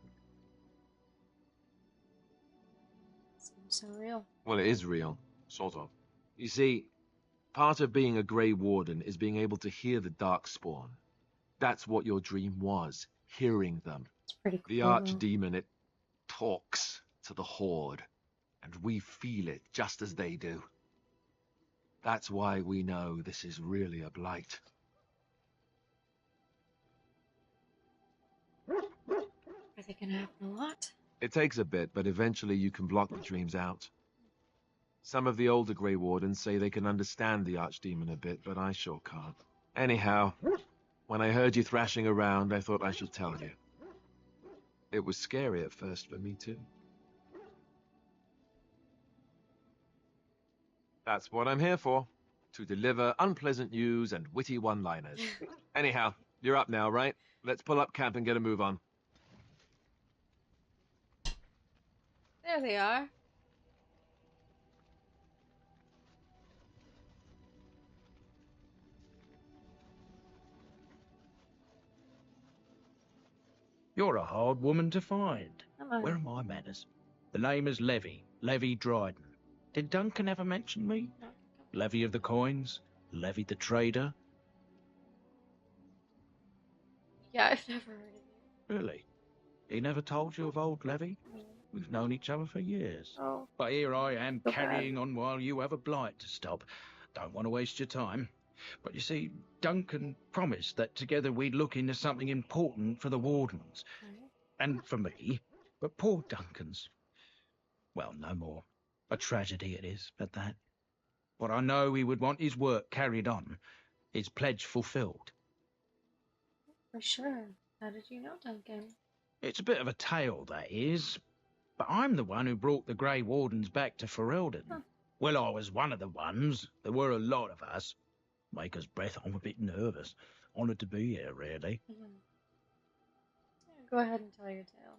Speaker 1: Seems so real.
Speaker 4: Well, it is real, sort of. You see, part of being a Grey Warden is being able to hear the Darkspawn. That's what your dream was, hearing them.
Speaker 1: It's pretty cool.
Speaker 4: The Archdemon, it talks to the Horde, and we feel it just as they do. That's why we know this is really a blight.
Speaker 1: Are they gonna happen a lot?
Speaker 4: It takes a bit, but eventually you can block the dreams out. Some of the older Grey Wardens say they can understand the Archdemon a bit, but I sure can't. Anyhow, when I heard you thrashing around, I thought I should tell you. It was scary at first for me, too. That's what I'm here for. To deliver unpleasant news and witty one-liners. Anyhow, you're up now, right? Let's pull up camp and get a move on.
Speaker 1: There they are.
Speaker 6: You're a hard woman to find.
Speaker 1: Am I?
Speaker 6: Where are my manners? The name is Levy Dryden. Did Duncan ever mention me? Levy of the Coins? Levy the Trader?
Speaker 1: Yeah, I've never heard of
Speaker 6: Really? He never told you of old Levy? We've known each other for years.
Speaker 1: Oh.
Speaker 6: But here I am
Speaker 1: So
Speaker 6: carrying on while you have a blight to stop. Don't want to waste your time. But you see, Duncan promised that together we'd look into something important for the Wardens. And for me. But poor Duncan's. Well, no more. A tragedy it is, at that. But I know he would want his work carried on. His pledge fulfilled.
Speaker 1: For sure. How did you know, Duncan?
Speaker 6: It's a bit of a tale, that is. But I'm the one who brought the Grey Wardens back to Ferelden. Huh. Well, I was one of the ones. There were a lot of us. Maker's breath, I'm a bit nervous. Honoured to be here, really.
Speaker 1: Yeah, go ahead and tell your tale.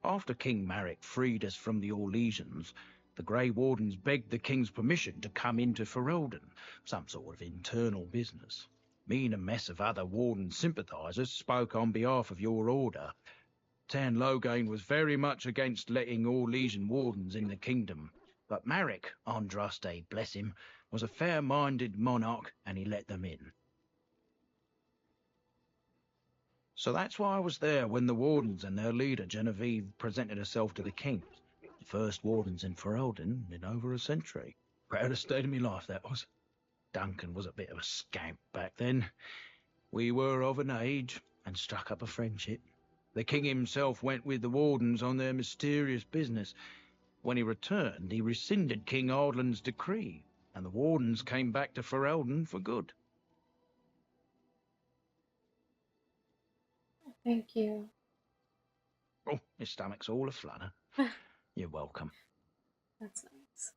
Speaker 6: After King Marek freed us from the Orlesians, the Grey Wardens begged the King's permission to come into Ferelden, some sort of internal business. Me and a mess of other Warden sympathisers spoke on behalf of your order. Tan Loghain was very much against letting Orlesian Wardens in the kingdom, but Marek, Andraste, bless him, was a fair-minded monarch, and he let them in. So that's why I was there when the Wardens and their leader, Genevieve, presented herself to the king. The first Wardens in Ferelden in over a century. Proudest state of my life, that was. Duncan was a bit of a scamp back then. We were of an age, and struck up a friendship. The king himself went with the wardens on their mysterious business. When he returned, he rescinded King Ardland's decree, and the wardens came back to Ferelden for good.
Speaker 1: Thank you.
Speaker 6: Oh, my stomach's all aflutter. You're welcome.
Speaker 1: That's nice.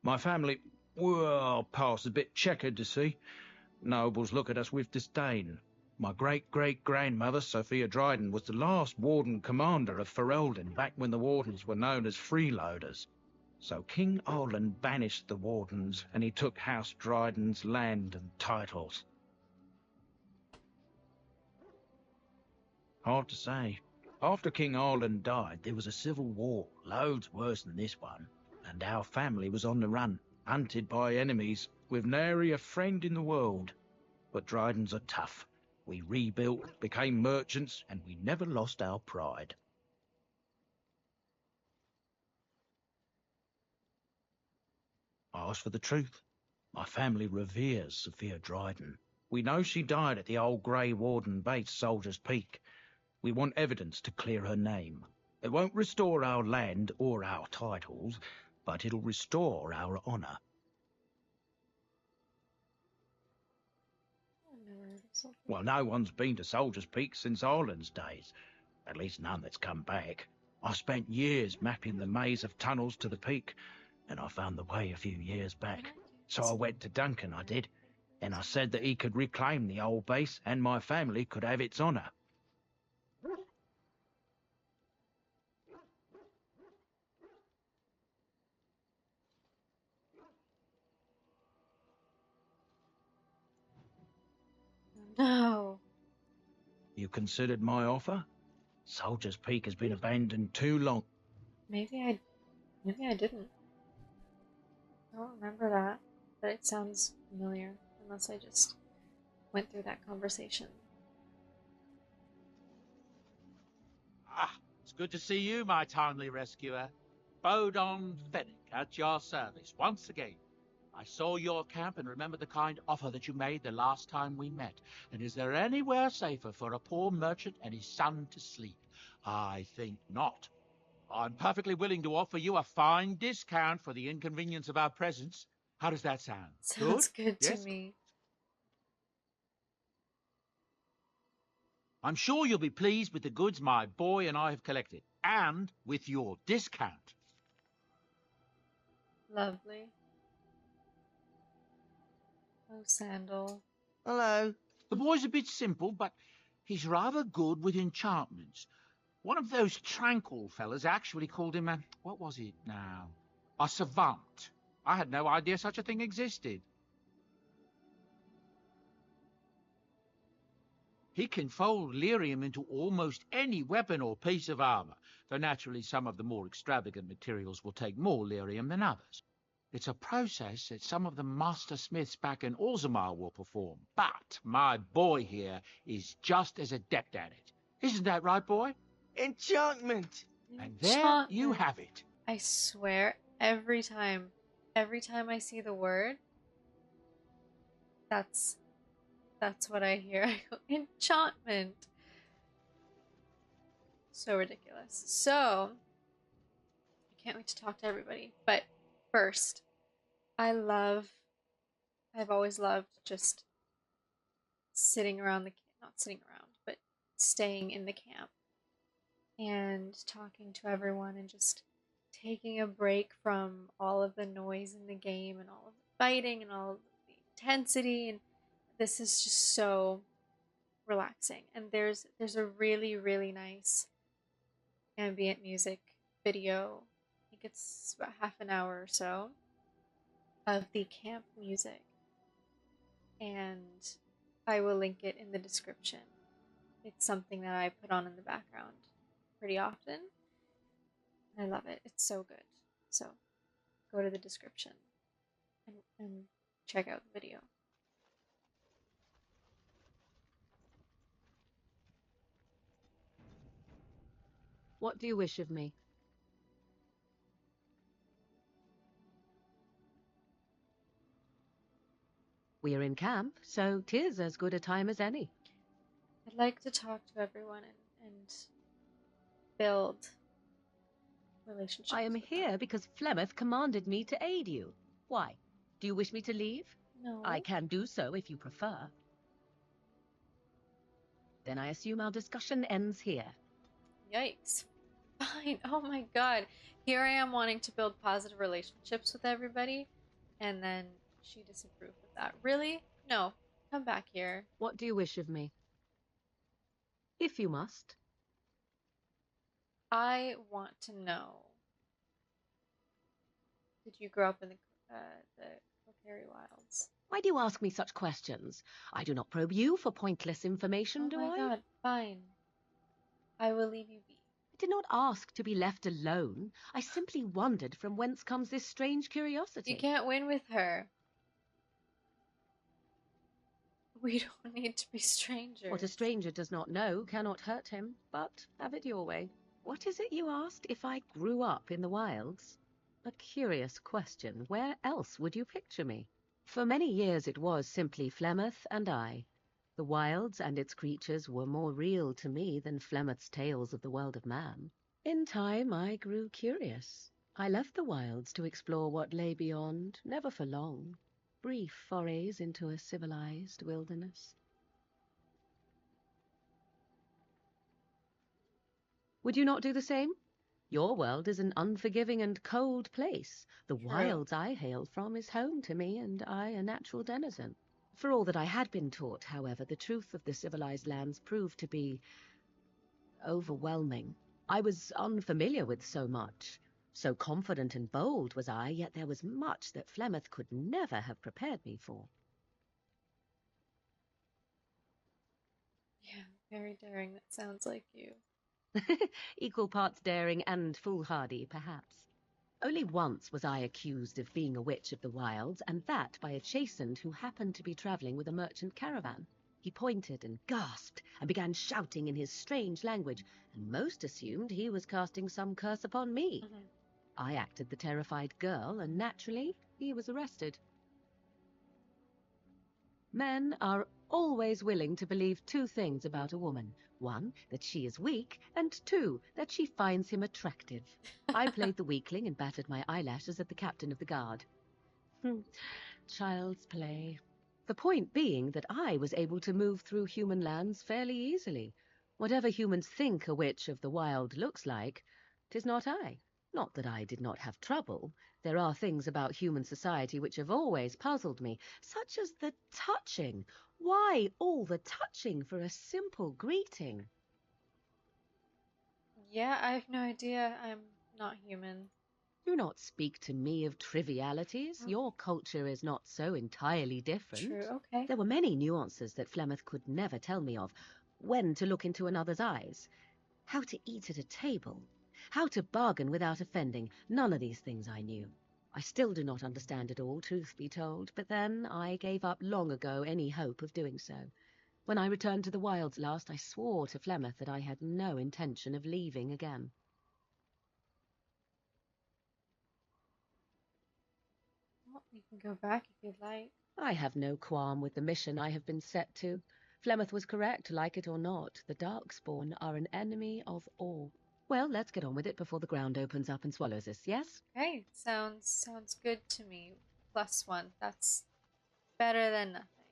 Speaker 6: My family, well, past a bit checkered to see. Nobles look at us with disdain. My great-great-grandmother, Sophia Dryden, was the last warden commander of Ferelden back when the wardens were known as freeloaders. So King Ardland banished the wardens, and he took House Dryden's land and titles. Hard to say. After King Ardland died, there was a civil war, loads worse than this one, and our family was on the run, hunted by enemies, with nary a friend in the world. But Drydens are tough. We rebuilt, became merchants, and we never lost our pride. I ask for the truth. My family reveres Sophia Dryden. We know she died at the old Grey Warden base, Soldier's Peak. We want evidence to clear her name. It won't restore our land or our titles, but it'll restore our honour. Well, no one's been to Soldier's Peak since Ardland's days. At least none that's come back. I spent years mapping the maze of tunnels to the peak, and I found the way a few years back. So I went to Duncan, I did, and I said that he could reclaim the old base and my family could have its honour.
Speaker 1: No.
Speaker 6: You considered my offer? Soldier's Peak has been abandoned too long.
Speaker 1: Maybe I didn't. I don't remember that, but it sounds familiar, unless I just went through that conversation.
Speaker 5: Ah, it's good to see you, my timely rescuer. Bodon Fennick at your service once again. I saw your camp and remember the kind offer that you made the last time we met. And is there anywhere safer for a poor merchant and his son to sleep? I think not. I'm perfectly willing to offer you a fine discount for the inconvenience of our presence. How does that sound?
Speaker 1: Sounds good
Speaker 5: Yes?
Speaker 1: to me.
Speaker 5: I'm sure you'll be pleased with the goods my boy and I have collected, and with your discount.
Speaker 1: Lovely. Oh, Sandal.
Speaker 21: Hello.
Speaker 5: The boy's a bit simple, but he's rather good with enchantments. One of those tranquil fellas actually called him a... what was it now? A savant. I had no idea such a thing existed. He can fold lyrium into almost any weapon or piece of armor, though naturally some of the more extravagant materials will take more lyrium than others. It's a process that some of the master smiths back in Orzammar will perform, but my boy here is just as adept at it. Isn't that right, boy?
Speaker 21: Enchantment!
Speaker 5: And there you have it.
Speaker 1: I swear, every time I see the word, that's what I hear. I go, enchantment. So ridiculous. So, I can't wait to talk to everybody. But first, I've always loved just sitting around not sitting around, but staying in the camp and talking to everyone and just taking a break from all of the noise in the game and all of the fighting and all of the intensity, and this is just so relaxing. And there's a really, really nice ambient music video. I think it's about half an hour or so of the camp music, and I will link it in the description. It's something that I put on in the background pretty often. I love it. It's so good. So go to the description and check out the video.
Speaker 2: What do you wish of me? We're in camp, so 'tis as good a time as any.
Speaker 1: I'd like to talk to everyone and build relationships.
Speaker 2: I am here because Flemeth commanded me to aid you. Why? Do you wish me to leave?
Speaker 1: No.
Speaker 2: I can do so if you prefer. Then I assume our discussion ends here.
Speaker 1: Yikes. Fine. Oh my god. Here I am wanting to build positive relationships with everybody, and then she disapproved of that. Really? No. Come back here.
Speaker 2: What do you wish of me? If you must.
Speaker 1: I want to know. Did you grow up in the Kokiri Wilds?
Speaker 2: Why do you ask me such questions? I do not probe you for pointless information, do I?
Speaker 1: Oh my god, fine. I will leave you be.
Speaker 2: I did not ask to be left alone. I simply wondered from whence comes this strange curiosity.
Speaker 1: You can't win with her. We don't need to be strangers.
Speaker 2: What a stranger does not know cannot hurt him, but have it your way. What is it you asked if I grew up in the wilds? A curious question. Where else would you picture me? For many years it was simply Flemeth and I. The wilds and its creatures were more real to me than Flemeth's tales of the world of man. In time I grew curious. I left the wilds to explore what lay beyond, never for long. Brief forays into a civilized wilderness. Would you not do the same? Your world is an unforgiving and cold place. The wilds I hail from is home to me, and I a natural denizen. For all that I had been taught, however, the truth of the civilized lands proved to be overwhelming. I was unfamiliar with so much. So confident and bold was I, yet there was much that Flemeth could never have prepared me for.
Speaker 1: Yeah, very daring. That sounds like you.
Speaker 2: Equal parts daring and foolhardy, perhaps. Only once was I accused of being a witch of the wilds, and that by a chastened who happened to be travelling with a merchant caravan. He pointed and gasped, and began shouting in his strange language, and most assumed he was casting some curse upon me. I acted the terrified girl, and naturally, he was arrested. Men are always willing to believe two things about a woman. One, that she is weak, and two, that she finds him attractive. I played the weakling and battered my eyelashes at the captain of the guard. Child's play. The point being that I was able to move through human lands fairly easily. Whatever humans think a witch of the wild looks like, 'tis not I. Not that I did not have trouble. There are things about human society which have always puzzled me, such as the touching. Why all the touching for a simple greeting?
Speaker 1: Yeah, I have no idea. I'm not human.
Speaker 2: Do not speak to me of trivialities. Your culture is not so entirely different.
Speaker 1: True, okay.
Speaker 2: There were many nuances that Flemeth could never tell me of. When to look into another's eyes. How to eat at a table. How to bargain without offending. None of these things I knew. I still do not understand it all, truth be told, but then I gave up long ago any hope of doing so. When I returned to the wilds last, I swore to Flemeth that I had no intention of leaving again.
Speaker 1: Well, you can go back if you'd like.
Speaker 2: I have no qualm with the mission I have been set to. Flemeth was correct, like it or not. The Darkspawn are an enemy of all. Well, let's get on with it before the ground opens up and swallows us, yes?
Speaker 1: Okay, sounds good to me. +1. That's better than nothing,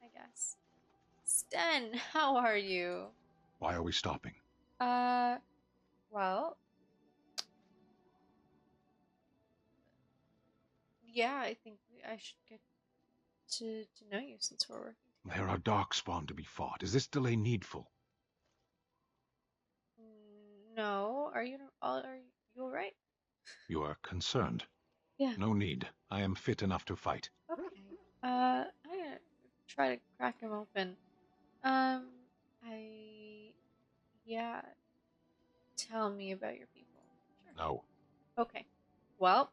Speaker 1: I guess. Sten, how are you?
Speaker 10: Why are we stopping?
Speaker 1: Well, yeah, I think I should get to know you since we're working.
Speaker 10: There are Darkspawn to be fought. Is this delay needful?
Speaker 1: No, are you all right?
Speaker 10: You are concerned.
Speaker 1: Yeah.
Speaker 10: No need. I am fit enough to fight.
Speaker 1: Okay. I'm gonna try to crack him open. Yeah. Tell me about your people. Sure.
Speaker 10: No.
Speaker 1: Okay. Well,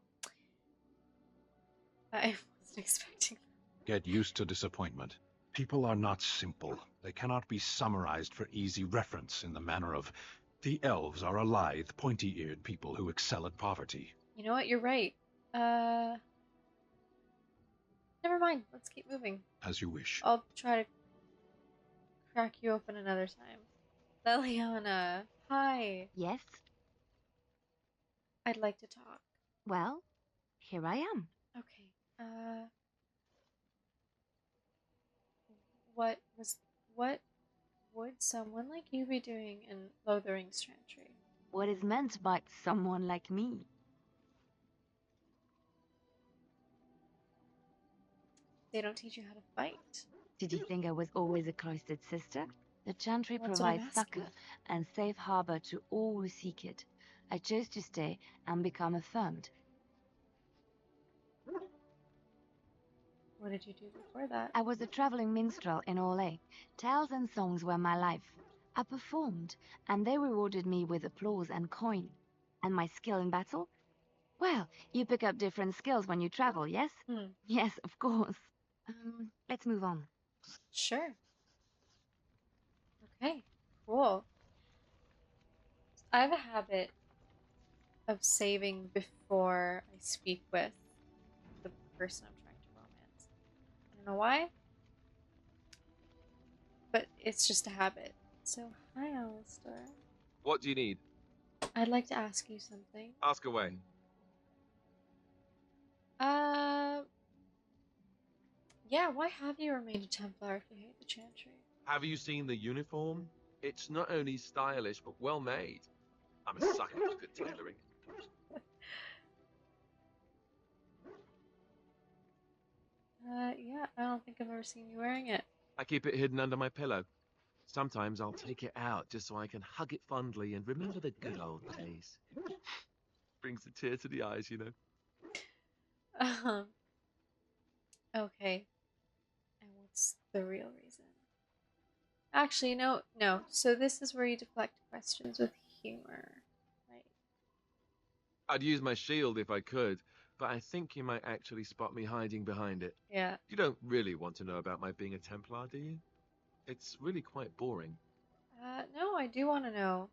Speaker 1: I wasn't expecting that.
Speaker 10: Get used to disappointment. People are not simple. They cannot be summarized for easy reference in the manner of the elves are a lithe, pointy-eared people who excel at poverty.
Speaker 1: You know what? You're right. No, Never mind. Let's keep moving.
Speaker 10: As you wish.
Speaker 1: I'll try to crack you open another time. Leliana, hi.
Speaker 7: Yes?
Speaker 1: I'd like to talk.
Speaker 7: Well, here I am.
Speaker 1: Okay. What would someone like you be doing in Lothering's Chantry?
Speaker 7: What is meant by someone like me?
Speaker 1: They don't teach you how to fight.
Speaker 7: Did you think I was always a cloistered sister? The Chantry
Speaker 1: That's what I'm
Speaker 7: provides
Speaker 1: asking.
Speaker 7: succor and safe harbor to all who seek it. I chose to stay and become affirmed.
Speaker 1: What did you do before that?
Speaker 7: I was a traveling minstrel in Orlais. Tales and songs were my life. I performed, and they rewarded me with applause and coin. And my skill in battle? Well, you pick up different skills when you travel, yes? Yes, of course. Let's move on.
Speaker 1: Sure. Okay, cool. I have a habit of saving before I speak with the person I'm trying to romance. I don't know why, but it's just a habit. So, hi, Alistair.
Speaker 4: What do you need?
Speaker 1: I'd like to ask you something.
Speaker 4: Ask away.
Speaker 1: Yeah, why have you remained a Templar if you hate the Chantry?
Speaker 4: Have you seen the uniform? It's not only stylish, but well made. I'm a sucker for good tailoring.
Speaker 1: Yeah, I don't think I've ever seen you wearing it.
Speaker 4: I keep it hidden under my pillow. Sometimes I'll take it out just so I can hug it fondly and remember the good old days. Brings a tear to the eyes, you know.
Speaker 1: Okay. And what's the real reason? Actually, no. So this is where you deflect questions with humor, right?
Speaker 4: I'd use my shield if I could, but I think you might actually spot me hiding behind it.
Speaker 1: Yeah.
Speaker 4: You don't really want to know about my being a Templar, do you? It's really quite boring.
Speaker 1: No, I do want to know.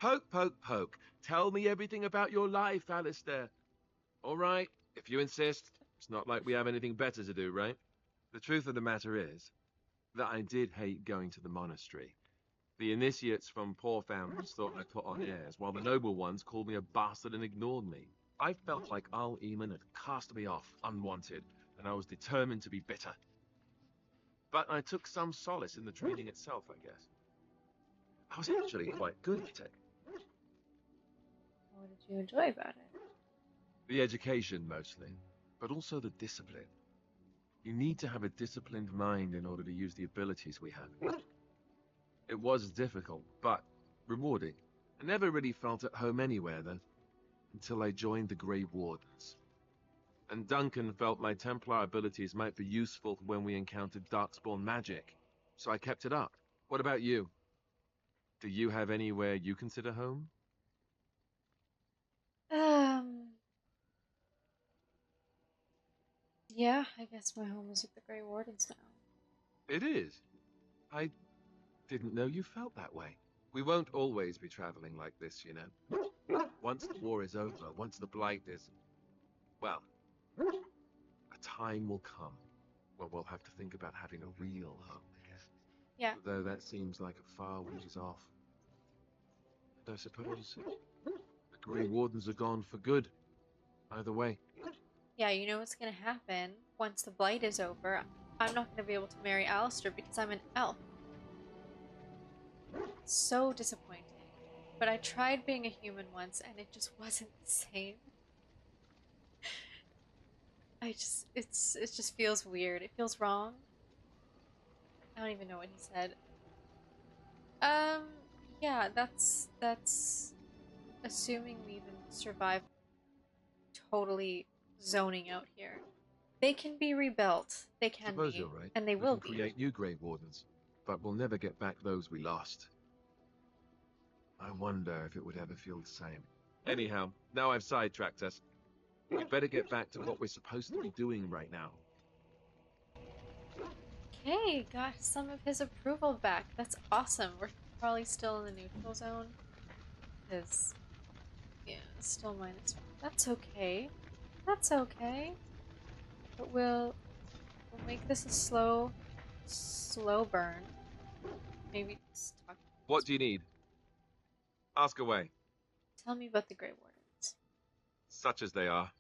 Speaker 4: Poke, poke, poke. Tell me everything about your life, Alistair. All right, if you insist. It's not like we have anything better to do, right? The truth of the matter is that I did hate going to the monastery. The initiates from poor families thought I put on airs, while the noble ones called me a bastard and ignored me. I felt like Al Eamon had cast me off, unwanted, and I was determined to be bitter. But I took some solace in the training itself, I guess. I was actually quite good at it.
Speaker 1: What did you enjoy about it?
Speaker 4: The education, mostly, but also the discipline. You need to have a disciplined mind in order to use the abilities we have. It was difficult, but rewarding. I never really felt at home anywhere, though, until I joined the Grey Wardens. And Duncan felt my Templar abilities might be useful when we encountered Darkspawn magic, so I kept it up. What about you? Do you have anywhere you consider home?
Speaker 1: Yeah, I guess my home is with the Grey Wardens now.
Speaker 4: It is. I didn't know you felt that way. We won't always be traveling like this, you know. Once the war is over, once the Blight is... well, a time will come when we'll have to think about having a real home again.
Speaker 1: Yeah.
Speaker 4: Though that seems like a far ways off. And I suppose the Grey Wardens are gone for good. Either way.
Speaker 1: Yeah, you know what's gonna happen once the Blight is over? I'm not gonna be able to marry Alistair because I'm an elf. So disappointing. But I tried being a human once and it just wasn't the same. It just feels weird. It feels wrong. I don't even know what he said. Yeah, that's assuming we even survive totally zoning out here. They can be rebuilt. They can
Speaker 4: Suppose
Speaker 1: be.
Speaker 4: you're right.
Speaker 1: And they
Speaker 4: We
Speaker 1: will
Speaker 4: can
Speaker 1: be.
Speaker 4: create new Grey Wardens, but we'll never get back those we lost. I wonder if it would ever feel the same. Anyhow, now I've sidetracked us. We better get back to what we're supposed to be doing right now.
Speaker 1: Okay, got some of his approval back. That's awesome. We're probably still in the neutral zone. Because, yeah, it's still -1. That's okay. That's okay. But we'll make this a slow burn. Maybe just talk.
Speaker 4: What do you need? Ask away.
Speaker 1: Tell me about the Grey Wardens.
Speaker 4: Such as they are.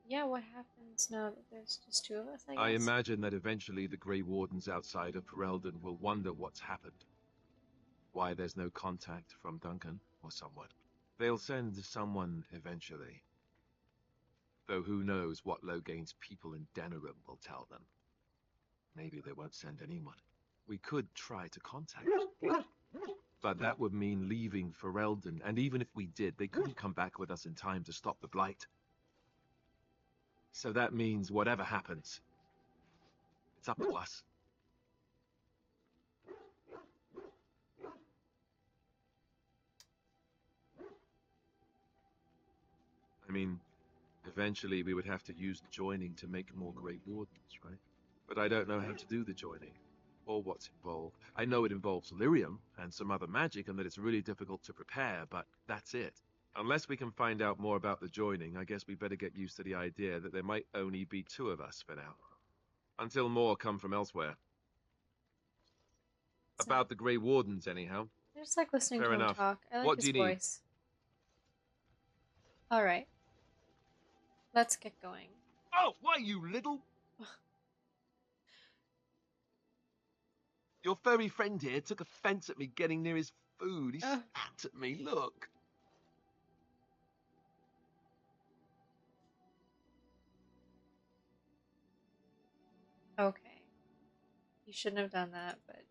Speaker 1: Yeah, what happens now that there's just two of us, I guess?
Speaker 4: I imagine that eventually the Grey Wardens outside of Ferelden will wonder what's happened. Why there's no contact from Duncan or someone. They'll send someone eventually. Though who knows what Logain's people in Denerim will tell them. Maybe they won't send anyone. We could try to contact them. But that would mean leaving Ferelden, and even if we did, they couldn't come back with us in time to stop the Blight. So that means whatever happens, it's up to us. I mean, eventually we would have to use joining to make more Grey Wardens, right? But I don't know how to do the joining, or what's involved. I know it involves lyrium and some other magic, and that it's really difficult to prepare, but that's it. Unless we can find out more about the joining, I guess we better get used to the idea that there might only be two of us for now. Until more come from elsewhere. About the Grey Wardens, anyhow.
Speaker 1: I just like listening
Speaker 4: Fair
Speaker 1: to him
Speaker 4: enough.
Speaker 1: talk. I like
Speaker 4: What
Speaker 1: his
Speaker 4: do you need?
Speaker 1: voice. Alright. Let's get going.
Speaker 4: Oh, why, you little... Your furry friend here took offense at me getting near his food. He spat at me, look.
Speaker 1: Okay. You shouldn't have done that, but...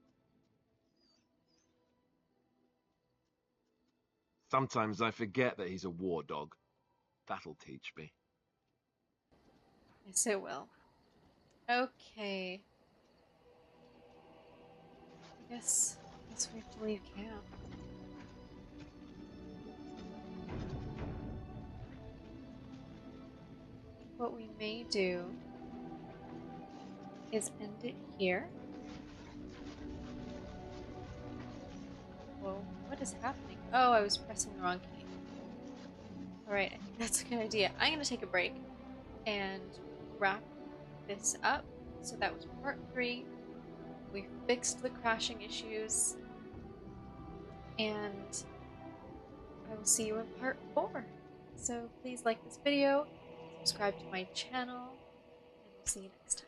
Speaker 4: Sometimes I forget that he's a war dog. That'll teach me.
Speaker 1: Yes, it will. Okay. I guess we have to leave camp. What we may do is end it here. Whoa, what is happening? Oh, I was pressing the wrong key. Alright, I think that's a good idea. I'm gonna take a break and wrap this up. So that was part 3. We fixed the crashing issues. And I will see you in part 4. So please like this video, subscribe to my channel, and we'll see you next time.